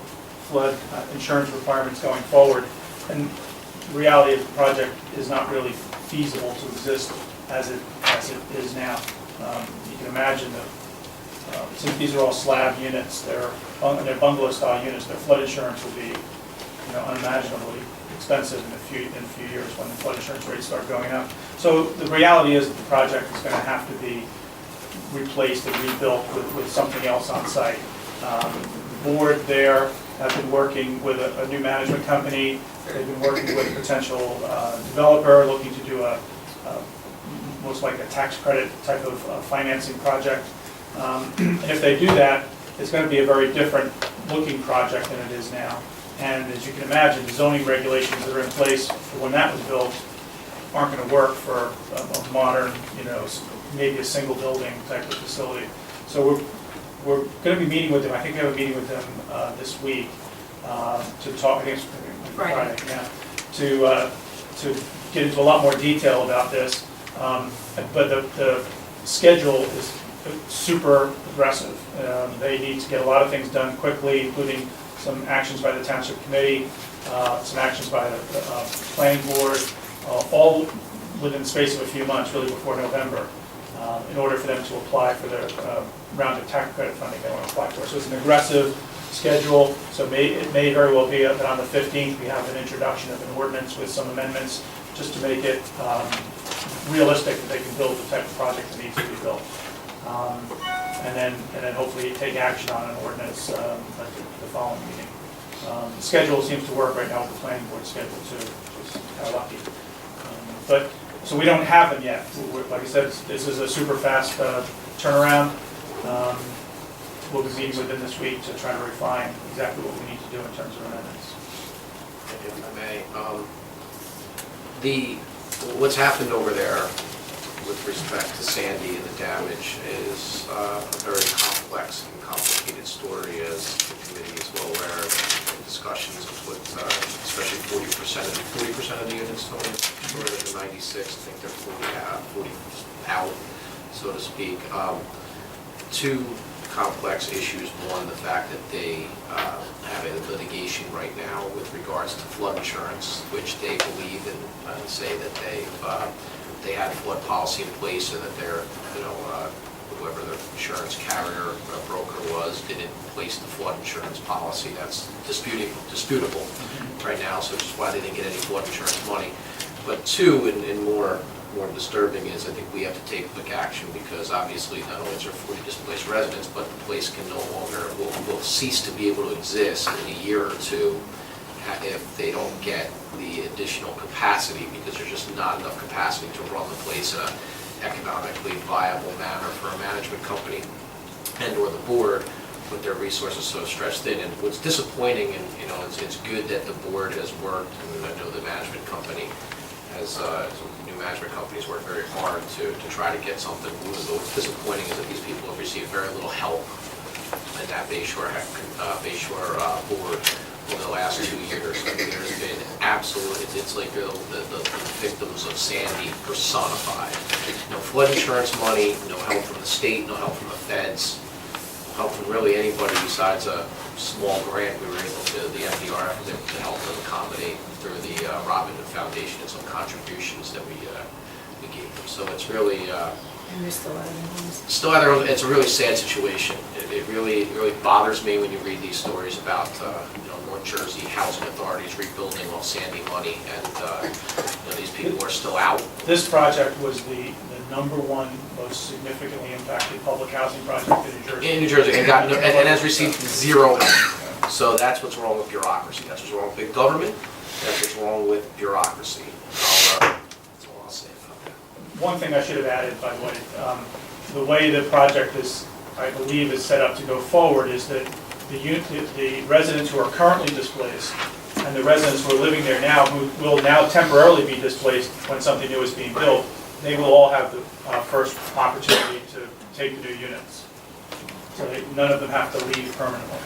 flood insurance requirements going forward. And the reality of the project is not really feasible to exist as it is now. You can imagine that since these are all slab units, they're bungalow-style units, their flood insurance will be unimaginably expensive in a few years when the flood insurance rates start going up. So the reality is that the project is going to have to be replaced and rebuilt with something else on site. The board there has been working with a new management company. They've been working with a potential developer looking to do most like a tax credit type of financing project. And if they do that, it's going to be a very different looking project than it is now. And as you can imagine, the zoning regulations that are in place for when that was built aren't going to work for a modern, maybe a single building type of facility. So we're going to be meeting with them. I think we have a meeting with them this week to talk. I think it's Friday, yeah, to get into a lot more detail about this. But the schedule is super aggressive. They need to get a lot of things done quickly, including some actions by the Township Committee, some actions by the Planning Board, all within the space of a few months, really before November, in order for them to apply for their round of tax credit funding they want to apply for. So it's an aggressive schedule, so it may very well be that on the 15th we have an introduction of an ordinance with some amendments just to make it realistic that they can build the type of project that needs to be built. And then hopefully take action on an ordinance at the following meeting. The schedule seems to work right now with the planning board schedule too, which is kind of lucky. So we don't have them yet. Like I said, this is a super fast turnaround. We'll be meeting with them this week to try to refine exactly what we need to do in terms of amendments. If I may, what's happened over there with respect to Sandy and the damage is a very complex and complicated story, as the committee is well aware of in discussions with especially 40% of the units, Tony, short of the 96, I think they're 40 out, so to speak. Two complex issues. One, the fact that they have a litigation right now with regards to flood insurance, which they believe and say that they had a flood policy in place and that their, whoever the insurance carrier or broker was didn't place the flood insurance policy. That's disputable right now, so which is why they didn't get any flood insurance money. But two, and more disturbing, is I think we have to take quick action, because obviously not only is there 40 displaced residents, but the place can no longer, will cease to be able to exist in a year or two if they don't get the additional capacity, because there's just not enough capacity to run the place in an economically viable manner for a management company and or the board with their resources so stretched thin. And what's disappointing, and it's good that the board has worked, and I know the management company new management companies worked very hard to try to get something moving. But what's disappointing is that these people have received very little help in that Bayshore board over the last 2 years. I mean, there's been absolute, it's like the victims of Sandy personified. No flood insurance money, no help from the state, no help from the feds, no help from really anybody besides a small grant we were able to, the FDRF was able to help them accommodate through the Robin Hood Foundation and some contributions that we gave them. So it's really, And they're still out of their homes. still out there, it's a really sad situation. It really bothers me when you read these stories about, North Jersey housing authorities rebuilding off Sandy money, and these people are still out. This project was the number one most significantly impacted public housing project in New Jersey. In New Jersey, and has received zero help. So that's what's wrong with bureaucracy. That's what's wrong with big government. That's what's wrong with bureaucracy. That's all I'll say about that. One thing I should have added, by the way, the way the project is, I believe, is set up to go forward is that the residents who are currently displaced and the residents who are living there now, who will now temporarily be displaced when something new is being built, they will all have the first opportunity to take the new units. So none of them have to leave permanently.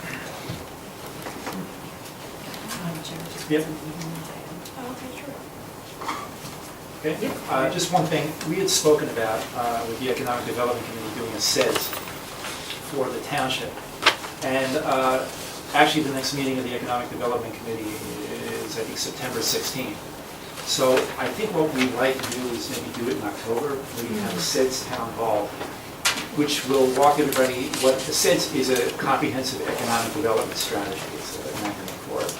Yep. Okay, sure. Okay, just one thing, we had spoken about with the Economic Development Committee doing a SEDS for the township. And actually, the next meeting of the Economic Development Committee is, I think, September 16th. So I think what we'd like to do is maybe do it in October. We have a SEDS town hall, which will walk everybody, what the SEDS is a comprehensive economic development strategy, it's an acronym for it,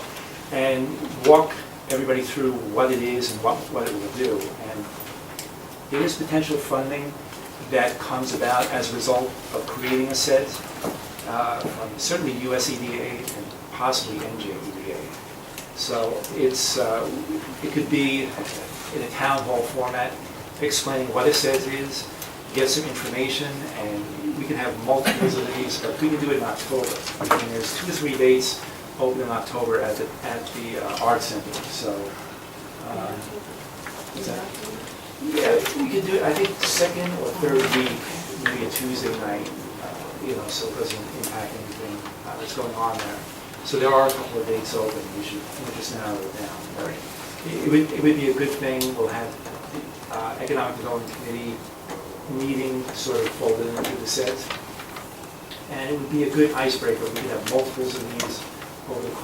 and walk everybody through what it is and what it will do. And there is potential funding that comes about as a result of creating a SEDS, from certainly USEDA and possibly NJEDA. So it could be in a town hall format, explaining what a SEDS is, get some information, and we can have multiples of these, but we can do it in October. I mean, there's 2 or 3 dates open in October at the Art Center, so. Yeah, we could do it, I think, second or third week, maybe a Tuesday night, so it doesn't impact anything that's going on there. So there are a couple of dates open, we should just narrow it down. But it would be a good thing, we'll have the Economic Development Committee meeting sort of folded into the SEDS. And it would be a good icebreaker, we could have multiples of these over the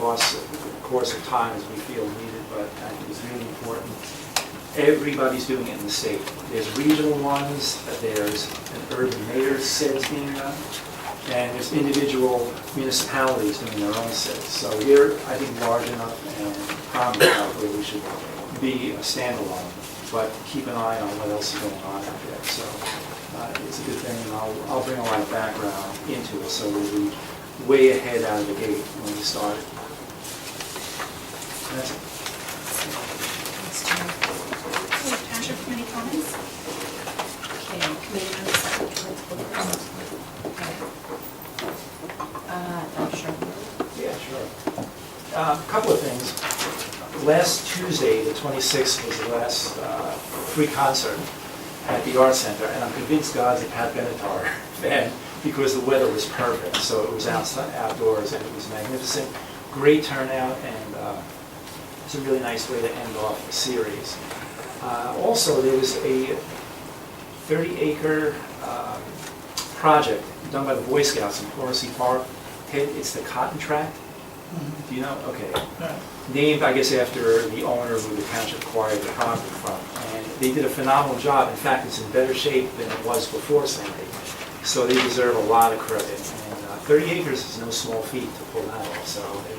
course of time as we feel needed, but I think it's really important. Everybody's doing it in the state. There's regional ones, there's an urban mayor's SEDS being done, and there's individual municipalities doing their own SEDS. So we're, I think, large enough and prominent enough where we should be a standalone, but keep an eye on what else is going on out there. So it's a good thing, and I'll bring a lot of background into it, so we'll be way ahead out of the gate when we start. That's it. Township committee comments? Okay, committee members, Sure. Yeah, sure. A couple of things. Last Tuesday, the 26th, was the last free concert at the Art Center, and I'm convinced God's a Pat Benatar fan because the weather was perfect. So it was outdoors, and it was magnificent. Great turnout, and it's a really nice way to end off the series. Also, there was a 30-acre project done by the Boy Scouts in Horsey Park. It's the Cotton Tract. Do you know? Okay. Named, I guess, after the owner who the township acquired the property from. And they did a phenomenal job. In fact, it's in better shape than it was before Sandy. So they deserve a lot of credit. And 30 acres is no small feat to pull that off. So they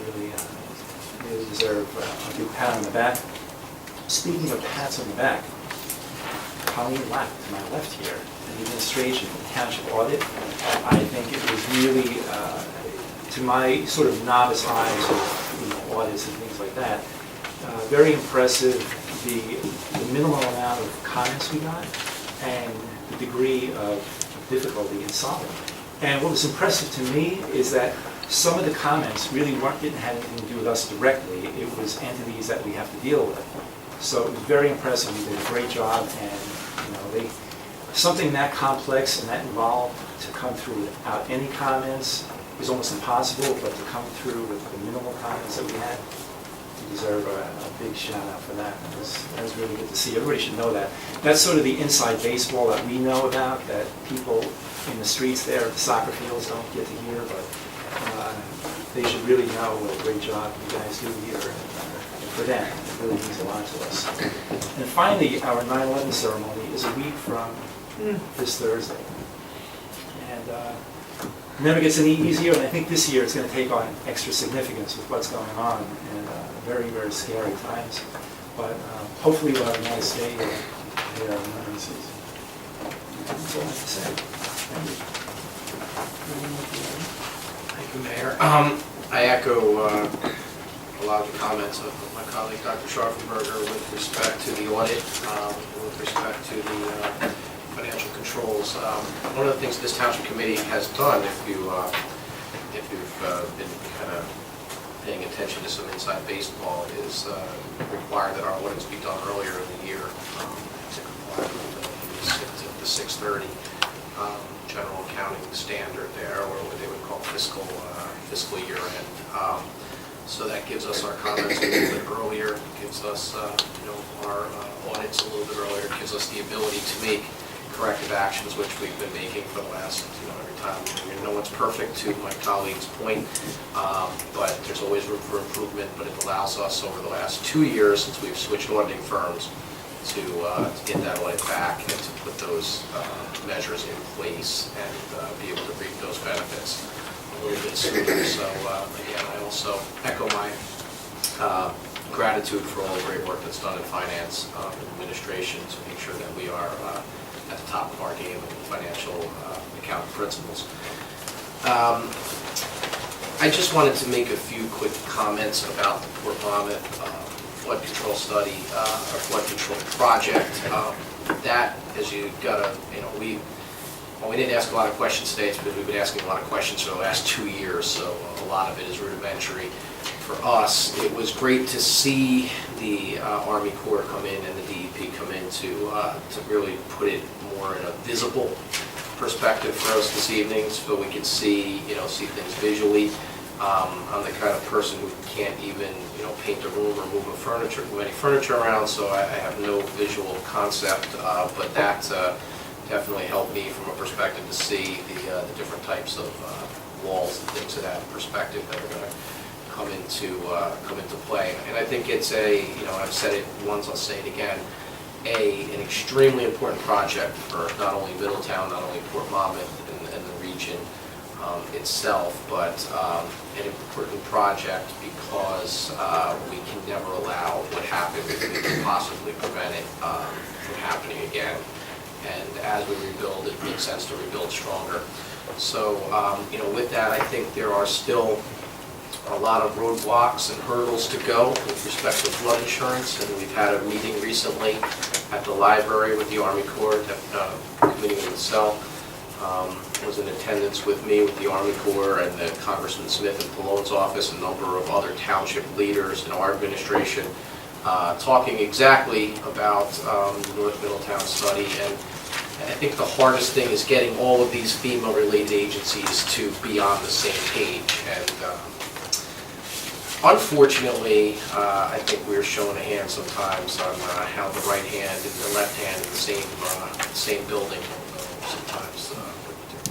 really deserve a big pat on the back. Speaking of pats on the back, Colleen Lack to my left here, the administration of the township audit, I think it was really, to my sort of novice eyes of audits and things like that, very impressive, the minimal amount of comments we got and the degree of difficulty in solving. And what was impressive to me is that some of the comments really didn't have anything to do with us directly. It was entities that we have to deal with. So it was very impressive. He did a great job, and, you know, something that complex and that involved to come through without any comments is almost impossible, but to come through with the minimal comments that we had, you deserve a big shout out for that. That was really good to see. Everybody should know that. That's sort of the inside baseball that we know about, that people in the streets there at the soccer fields don't get to hear, but they should really know what a great job you guys do here, and for them, it really means a lot to us. And finally, our 9/11 ceremony is a week from this Thursday. And it never gets any easier, and I think this year it's going to take on extra significance with what's going on, and very, very scary times. But hopefully we'll have a nice day to pay our remembrances. That's all I have to say. Thank you. Thank you, Mayor. I echo a lot of the comments of my colleague, Dr. Scharfenberger, with respect to the audit, with respect to the financial controls. One of the things this Township Committee has done, if you've been kind of paying attention to some inside baseball, is require that our audits be done earlier in the year to comply with the 630 general accounting standard there, or what they would call fiscal year end. So that gives us our comments a little bit earlier, gives us our audits a little bit earlier, gives us the ability to make corrective actions, which we've been making for the last, every time. No one's perfect, to my colleague's point, but there's always room for improvement. But it allows us over the last 2 years, since we've switched auditing firms, to get that audit back and to put those measures in place and be able to reap those benefits a little bit sooner. So again, I also echo my gratitude for all the great work that's done in finance and administration to make sure that we are at the top of our game in financial accounting principles. I just wanted to make a few quick comments about the Port Monmouth flood control study, or flood control project. That, as you gotta, we didn't ask a lot of questions today, it's because we've been asking a lot of questions for the last 2 years, so a lot of it is rudimentary. For us, it was great to see the Army Corps come in and the DEP come in to really put it more in a visible perspective for us this evening, so we can see things visually. I'm the kind of person who can't even paint a room or move any furniture around, so I have no visual concept. But that definitely helped me from a perspective to see the different types of walls and things of that perspective that are going to come into play. And I think it's I've said it once, I'll say it again, an extremely important project for not only Middletown, not only Port Monmouth and the region itself, but an important project because we can never allow what happened, we can possibly prevent it from happening again. And as we rebuild, it makes sense to rebuild stronger. So, with that, I think there are still a lot of roadblocks and hurdles to go with respect to flood insurance, and we've had a meeting recently at the library with the Army Corps, committee itself. Was in attendance with me, with the Army Corps and the Congressman Smith and Pallone's office, a number of other township leaders in our administration, talking exactly about the North Middletown study. And I think the hardest thing is getting all of these FEMA-related agencies to be on the same page. And unfortunately, I think we're shown a hand sometimes on how the right hand and the left hand in the same building sometimes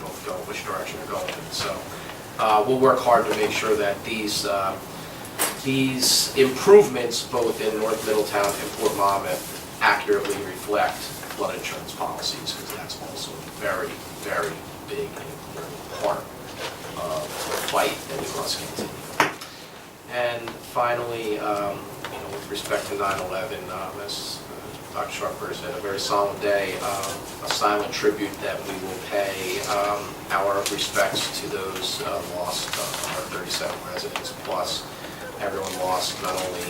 both go which direction they're going in. So we'll work hard to make sure that these improvements, both in North Middletown and Port Monmouth, accurately reflect flood insurance policies, because that's also a very, very big and important part of the fight that we must continue. And finally, with respect to 9/11, as Dr. Sharper said, a very solemn day, a silent tribute that we will pay our respects to those lost, our 37 residents, plus everyone lost not only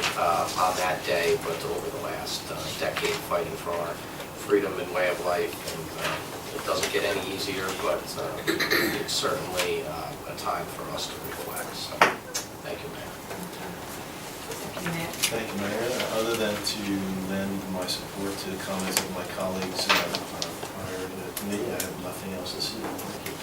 on that day, but over the last decade fighting for our freedom and way of life. And it doesn't get any easier, but it's certainly a time for us to reflect. So, thank you, Mayor. Thank you, Mayor. Other than want to lend my support to the comments of my colleagues prior to me. I have nothing else to say. Thank you.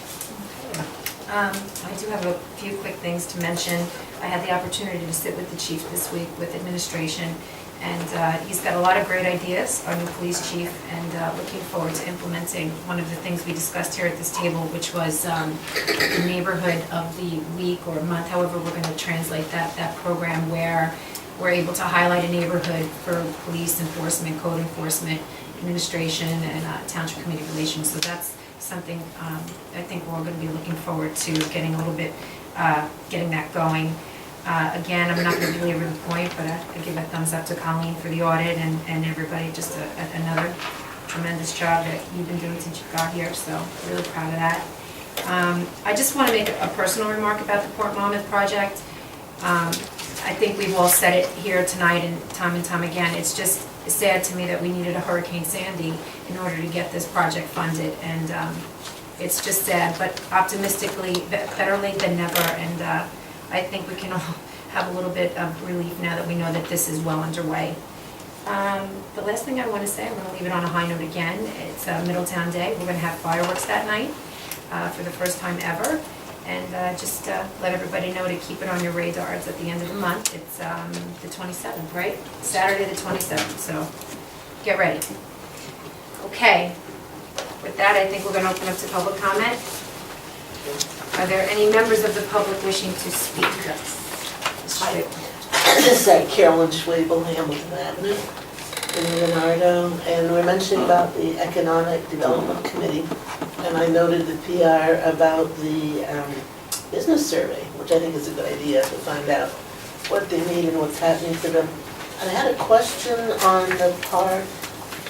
I do have a few quick things to mention. I had the opportunity to sit with the chief this week with administration, and he's got a lot of great ideas, our new police chief, and looking forward to implementing one of the things we discussed here at this table, which was the neighborhood of the week or month, however we're going to translate that program, where we're able to highlight a neighborhood for police enforcement, code enforcement, administration, and township community relations. So that's something I think we're all going to be looking forward to getting a little bit, getting that going. Again, I'm not going to belabor the point, but I give a thumbs up to Colleen for the audit and everybody, just another tremendous job that you've been doing since you got here, so really proud of that. I just want to make a personal remark about the Port Monmouth project. I think we've all said it here tonight and time again. It's just sad to me that we needed a Hurricane Sandy in order to get this project funded, and it's just sad, but optimistically, better late than never, and I think we can all have a little bit of relief now that we know that this is well underway. The last thing I want to say, I'm going to leave it on a high note again. It's Middletown Day. We're going to have fireworks that night for the first time ever. And just let everybody know to keep it on your radars at the end of the month. It's the 27th, right? Saturday the 27th, so get ready. Okay, with that, I think we're going to open up to public comment. Are there any members of the public wishing to speak? Hi. This is Carolyn Schwabel, Hamilton Avenue in Leonardo, and we're mentioning about the Economic Development Committee, and I noted the PR about the business survey, which I think is a good idea to find out what they need and what's happening to them. And I had a question on the part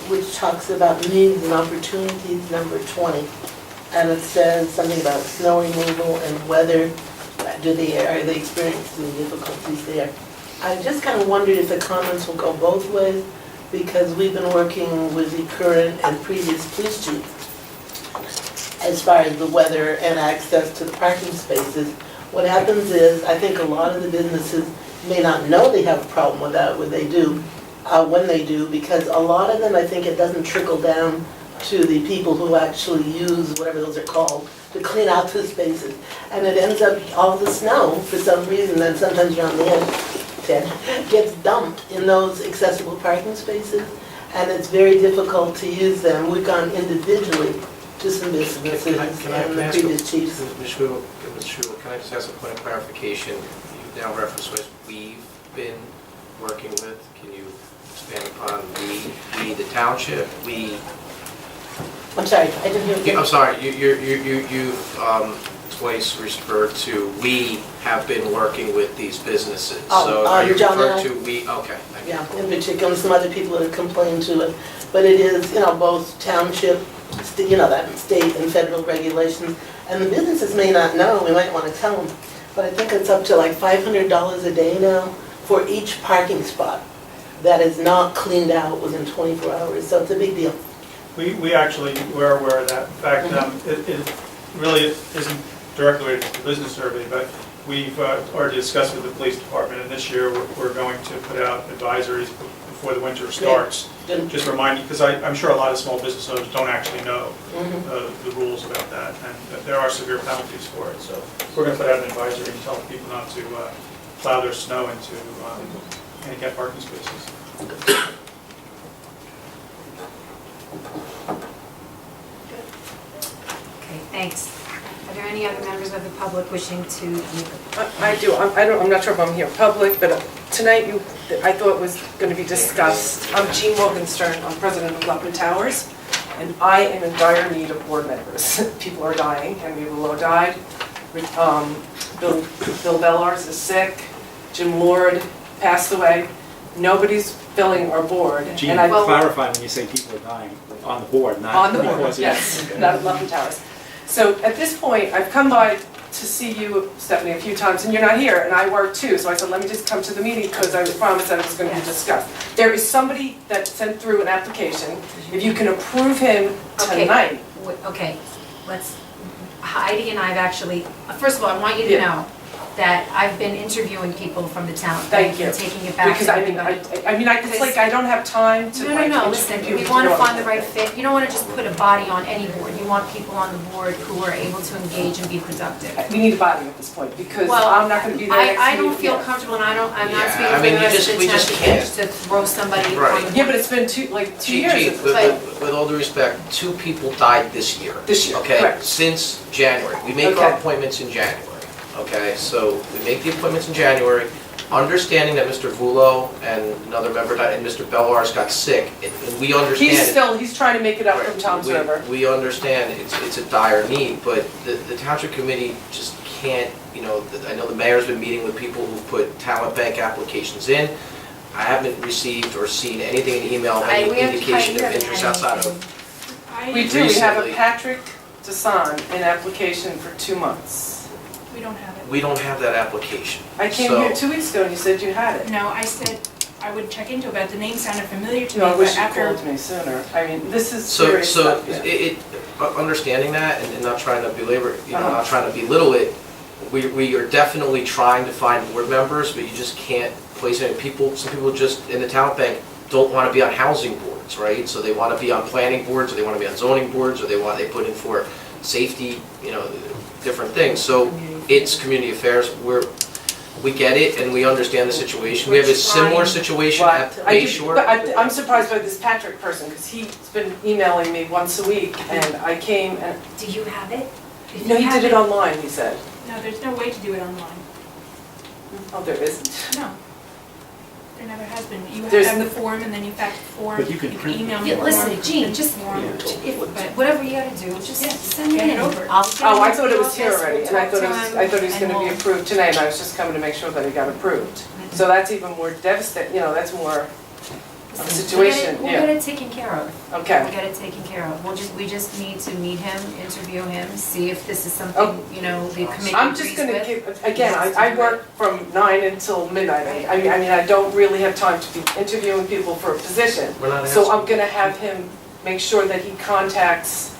which talks about needs and opportunities, number 20, and it says something about snow removal and weather. Are they experiencing difficulties there? I just kind of wondered if the comments will go both ways, because we've been working with the current and previous police chief as far as the weather and access to the parking spaces. What happens is, I think a lot of the businesses may not know they have a problem with that, when they do, because a lot of them, I think it doesn't trickle down to the people who actually use whatever those are called to clean out the spaces. And it ends up, all the snow, for some reason, then sometimes you're on the edge, gets dumped in those accessible parking spaces, and it's very difficult to use them. We've gone individually to some businesses and the previous chiefs. Ms. Schubel, can I just ask a point of clarification? You now reference what we've been working with. Can you expand upon we, the township, we? I'm sorry, I didn't hear you. I'm sorry, you've twice referred to we have been working with these businesses. So are you referring to we? Okay, thank you. Yeah, in particular, some other people that have complained to it. But it is, both township, that state and federal regulations. And the businesses may not know, we might want to tell them, but I think it's up to like $500 a day now for each parking spot that is not cleaned out within 24 hours. So it's a big deal. We actually were aware of that. In fact, it really isn't directly related to the business survey, but we've already discussed with the police department, and this year we're going to put out advisories before the winter starts. Just remind you, because I'm sure a lot of small business owners don't actually know the rules about that, and there are severe penalties for it. So we're going to put out an advisory and tell people not to plow their snow into handicap parking spaces. Okay, thanks. Are there any other members of the public wishing to make I do. I'm not sure if I'm here public, but tonight I thought was going to be discussed. I'm Jean Morgenstern. I'm president of Lupton Towers, and I am in dire need of board members. People are dying. Henry Willow died. Bill Bellars is sick. Jim Lord passed away. Nobody's filling our board. Jean, clarify when you say people are dying, on the board, not on the board, yes, not at Lupton Towers. So at this point, I've come by to see you, Stephanie, a few times, and you're not here, and I work too, so I said, let me just come to the meeting because I was promised that it was going to be discussed. There is somebody that sent through an application. If you can approve him tonight. Okay, let's, Heidi and I have actually, first of all, I want you to know, that I've been interviewing people from the town. Thank you. And taking it back Because to I mean, it's like I don't have time to No, like no, no, interview listen, people we to want to go find on. the right fit. You don't want to just put a body on any board. You want people on the board who are able to engage and be productive. We need a body at this point, because Well, I'm not gonna be there next week. I don't feel Yeah. comfortable, and I'm Yeah, not speaking I for mean, the you rest just- of we the just town, can't. just to throw somebody Right. on the board. Yeah, but it's been 2 years. Chief, with all due respect, 2 people died this year. This year, Okay, correct. since January. We make our Okay. appointments in January, okay? So we make the appointments in January, understanding that Mr. Vullo and another member died, and Mr. Bellar's got sick, and we understand. He's trying to make it up from Tom's We- River. We understand it's a dire need, but the township committee just can't, I know the mayor's been meeting with people who've put talent bank applications in. I haven't received or seen anything in email, any indication of interest outside of. We do, we have a Recently. Patrick Desan in application for 2 months. We don't have it. We don't have that application. I came So- here 2 weeks ago and you said you had it. No, I said I would check into it, but the name sounded familiar to No, me, I wish but you after. called me sooner. I mean, this is So, serious stuff. understanding that and not trying to belabor, Uh-huh. not trying to belittle it, we are definitely trying to find board members, but you just can't place any people, some people just in the talent bank don't want to be on housing boards, right? So they want to be on planning boards, or they want to be on zoning boards, or they put in for safety, different things. So it's community affairs, we get it and we understand the situation. We have a similar situation at But Bay Shore. I'm surprised by this Patrick person, because he's been emailing me once a week, and I came and, Do you have it? If no, you he have did it online, he said. No, there's no way to do it online. Oh, there isn't. No. There never has been. You have There's to have n- the form and then you fax the form. But you can print- email me Yeah, the listen, form, Jean, print the just- form. Whatever you gotta do, just Yeah, send it get in. it over. I'll get Oh, I into thought the it was here office, already, we'll and I talk thought to it was, him, I thought he was and gonna be we'll- approved tonight, and I was just coming to make sure that it got approved. So that's even more devastating, that's more of a Listen, situation, We'll yeah. get it taken care of. Okay. We'll get it taken care of. We just need to meet him, interview him, see if this is Oh. something, the committee I'm agrees just gonna with. give, again, I work from 9 until midnight. I mean, I don't really have time to be interviewing people for a position. We're not So asking. I'm gonna have him make sure that he contacts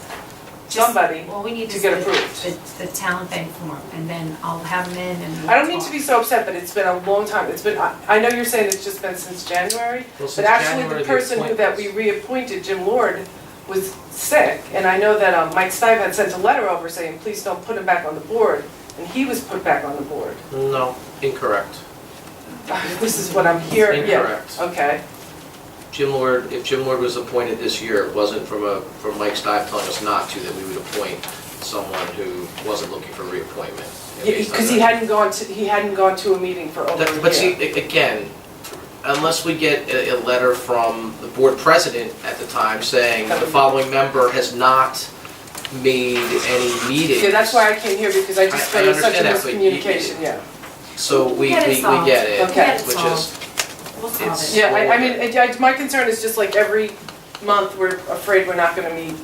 Just- somebody. Well, we need to to get get approved. the talent bank form, and then I'll have him in and. I don't mean to be so upset, but it's been a long time. It's been, I know you're saying it's just been since January, Well, since but actually January, the person that we appointments. reappointed, Jim Lord, was sick. And I know that Mike Stive had sent a letter over saying, please don't put him back on the board. And he was put back on the board. No, incorrect. This is what I'm hearing, yeah. Incorrect. Okay. If Jim Lord was appointed this year, it wasn't from Mike Stive telling us not to, that we would appoint someone who wasn't looking for reappointment. Because he hadn't gone to a meeting for over a year. But see, again, unless we get a letter from the board president at the time saying the following member has not made any meetings. Yeah, that's why I came here, because I just I felt it was such a understand that, but miscommunication, yeah. So we Get it solved. get it, Okay. which is, We'll solve it's- it. Yeah, I mean, my concern is just like every month, we're afraid we're not gonna meet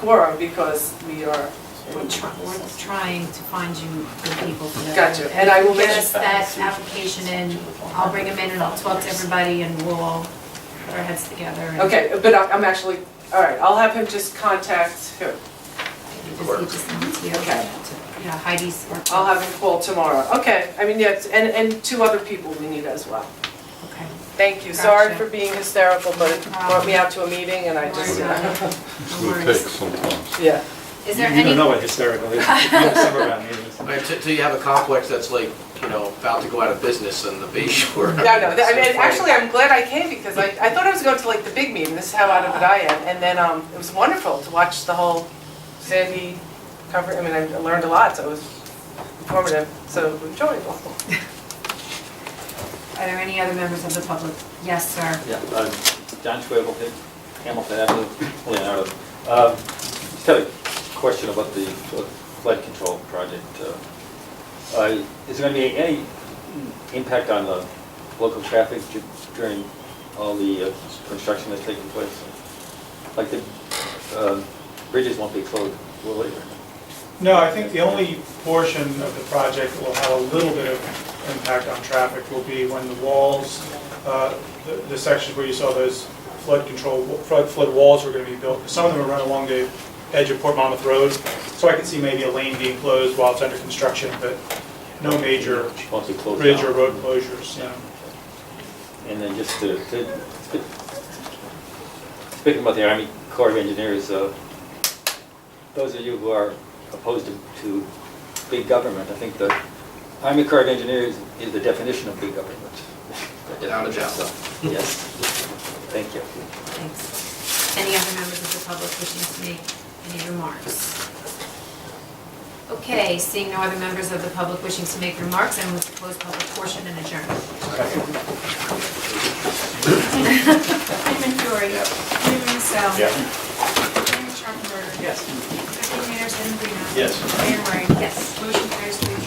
quorum because we're trying to find you good people for that. Gotcha. And I will Get make- us that application in, I'll bring him in and I'll talk to everybody and we'll all put our heads together. and- Okay, but I'm actually, all right, I'll have him just contact who? He just sent it to you. Okay. Yeah, Heidi's. I'll have him call tomorrow. Okay, I mean, yes, and 2 other people we need as well. Okay. Thank you, sorry Gotcha. for being hysterical, but it brought me out to a meeting and I just, No Will worries. take sometimes. yeah. Is there You any? don't know what hysterical is. You've never about meetings. right, till you have a complex that's like, about to go out of business in the Bay Shore. No, I mean, actually, I'm glad I came because I thought I was going to like the big meeting, this is how out of it I am. And then it was wonderful to watch the whole Sandy cover, I mean, I learned a lot, so it was informative, so enjoyable. Are there any other members of the public? Yes, sir. Yeah, John Schwabel, Hamilton Avenue, Leonardo. Just had a question about the flood control project. Is there going to be any impact on the local traffic during all the construction that's taking place? Like the bridges won't be closed, will they? No, I think the only portion of the project that will have a little bit of impact on traffic will be when the walls, the sections where you saw those flood walls were going to be built. Some of them are run along the edge of Port Monmouth Road, so I can see maybe a lane being closed while it's under construction, but no major Once we close bridge or down. road closures, yeah. And then just to, speaking about the Army Corps of Engineers, those of you who are opposed to big government, I think the Army Corps of Engineers is the definition of big government. Without a doubt. Yes. Thank you. Thanks. Any other members of the public wishing to make any remarks? Okay, seeing no other members of the public wishing to make remarks, I move to close public portion and adjourn. Freeman Fury. Freeman Massell. Freeman Scharpenberger. Yes. Deputy Mayor Sedambrino. Yes. Mayor White. Yes. Motion carries 3-0.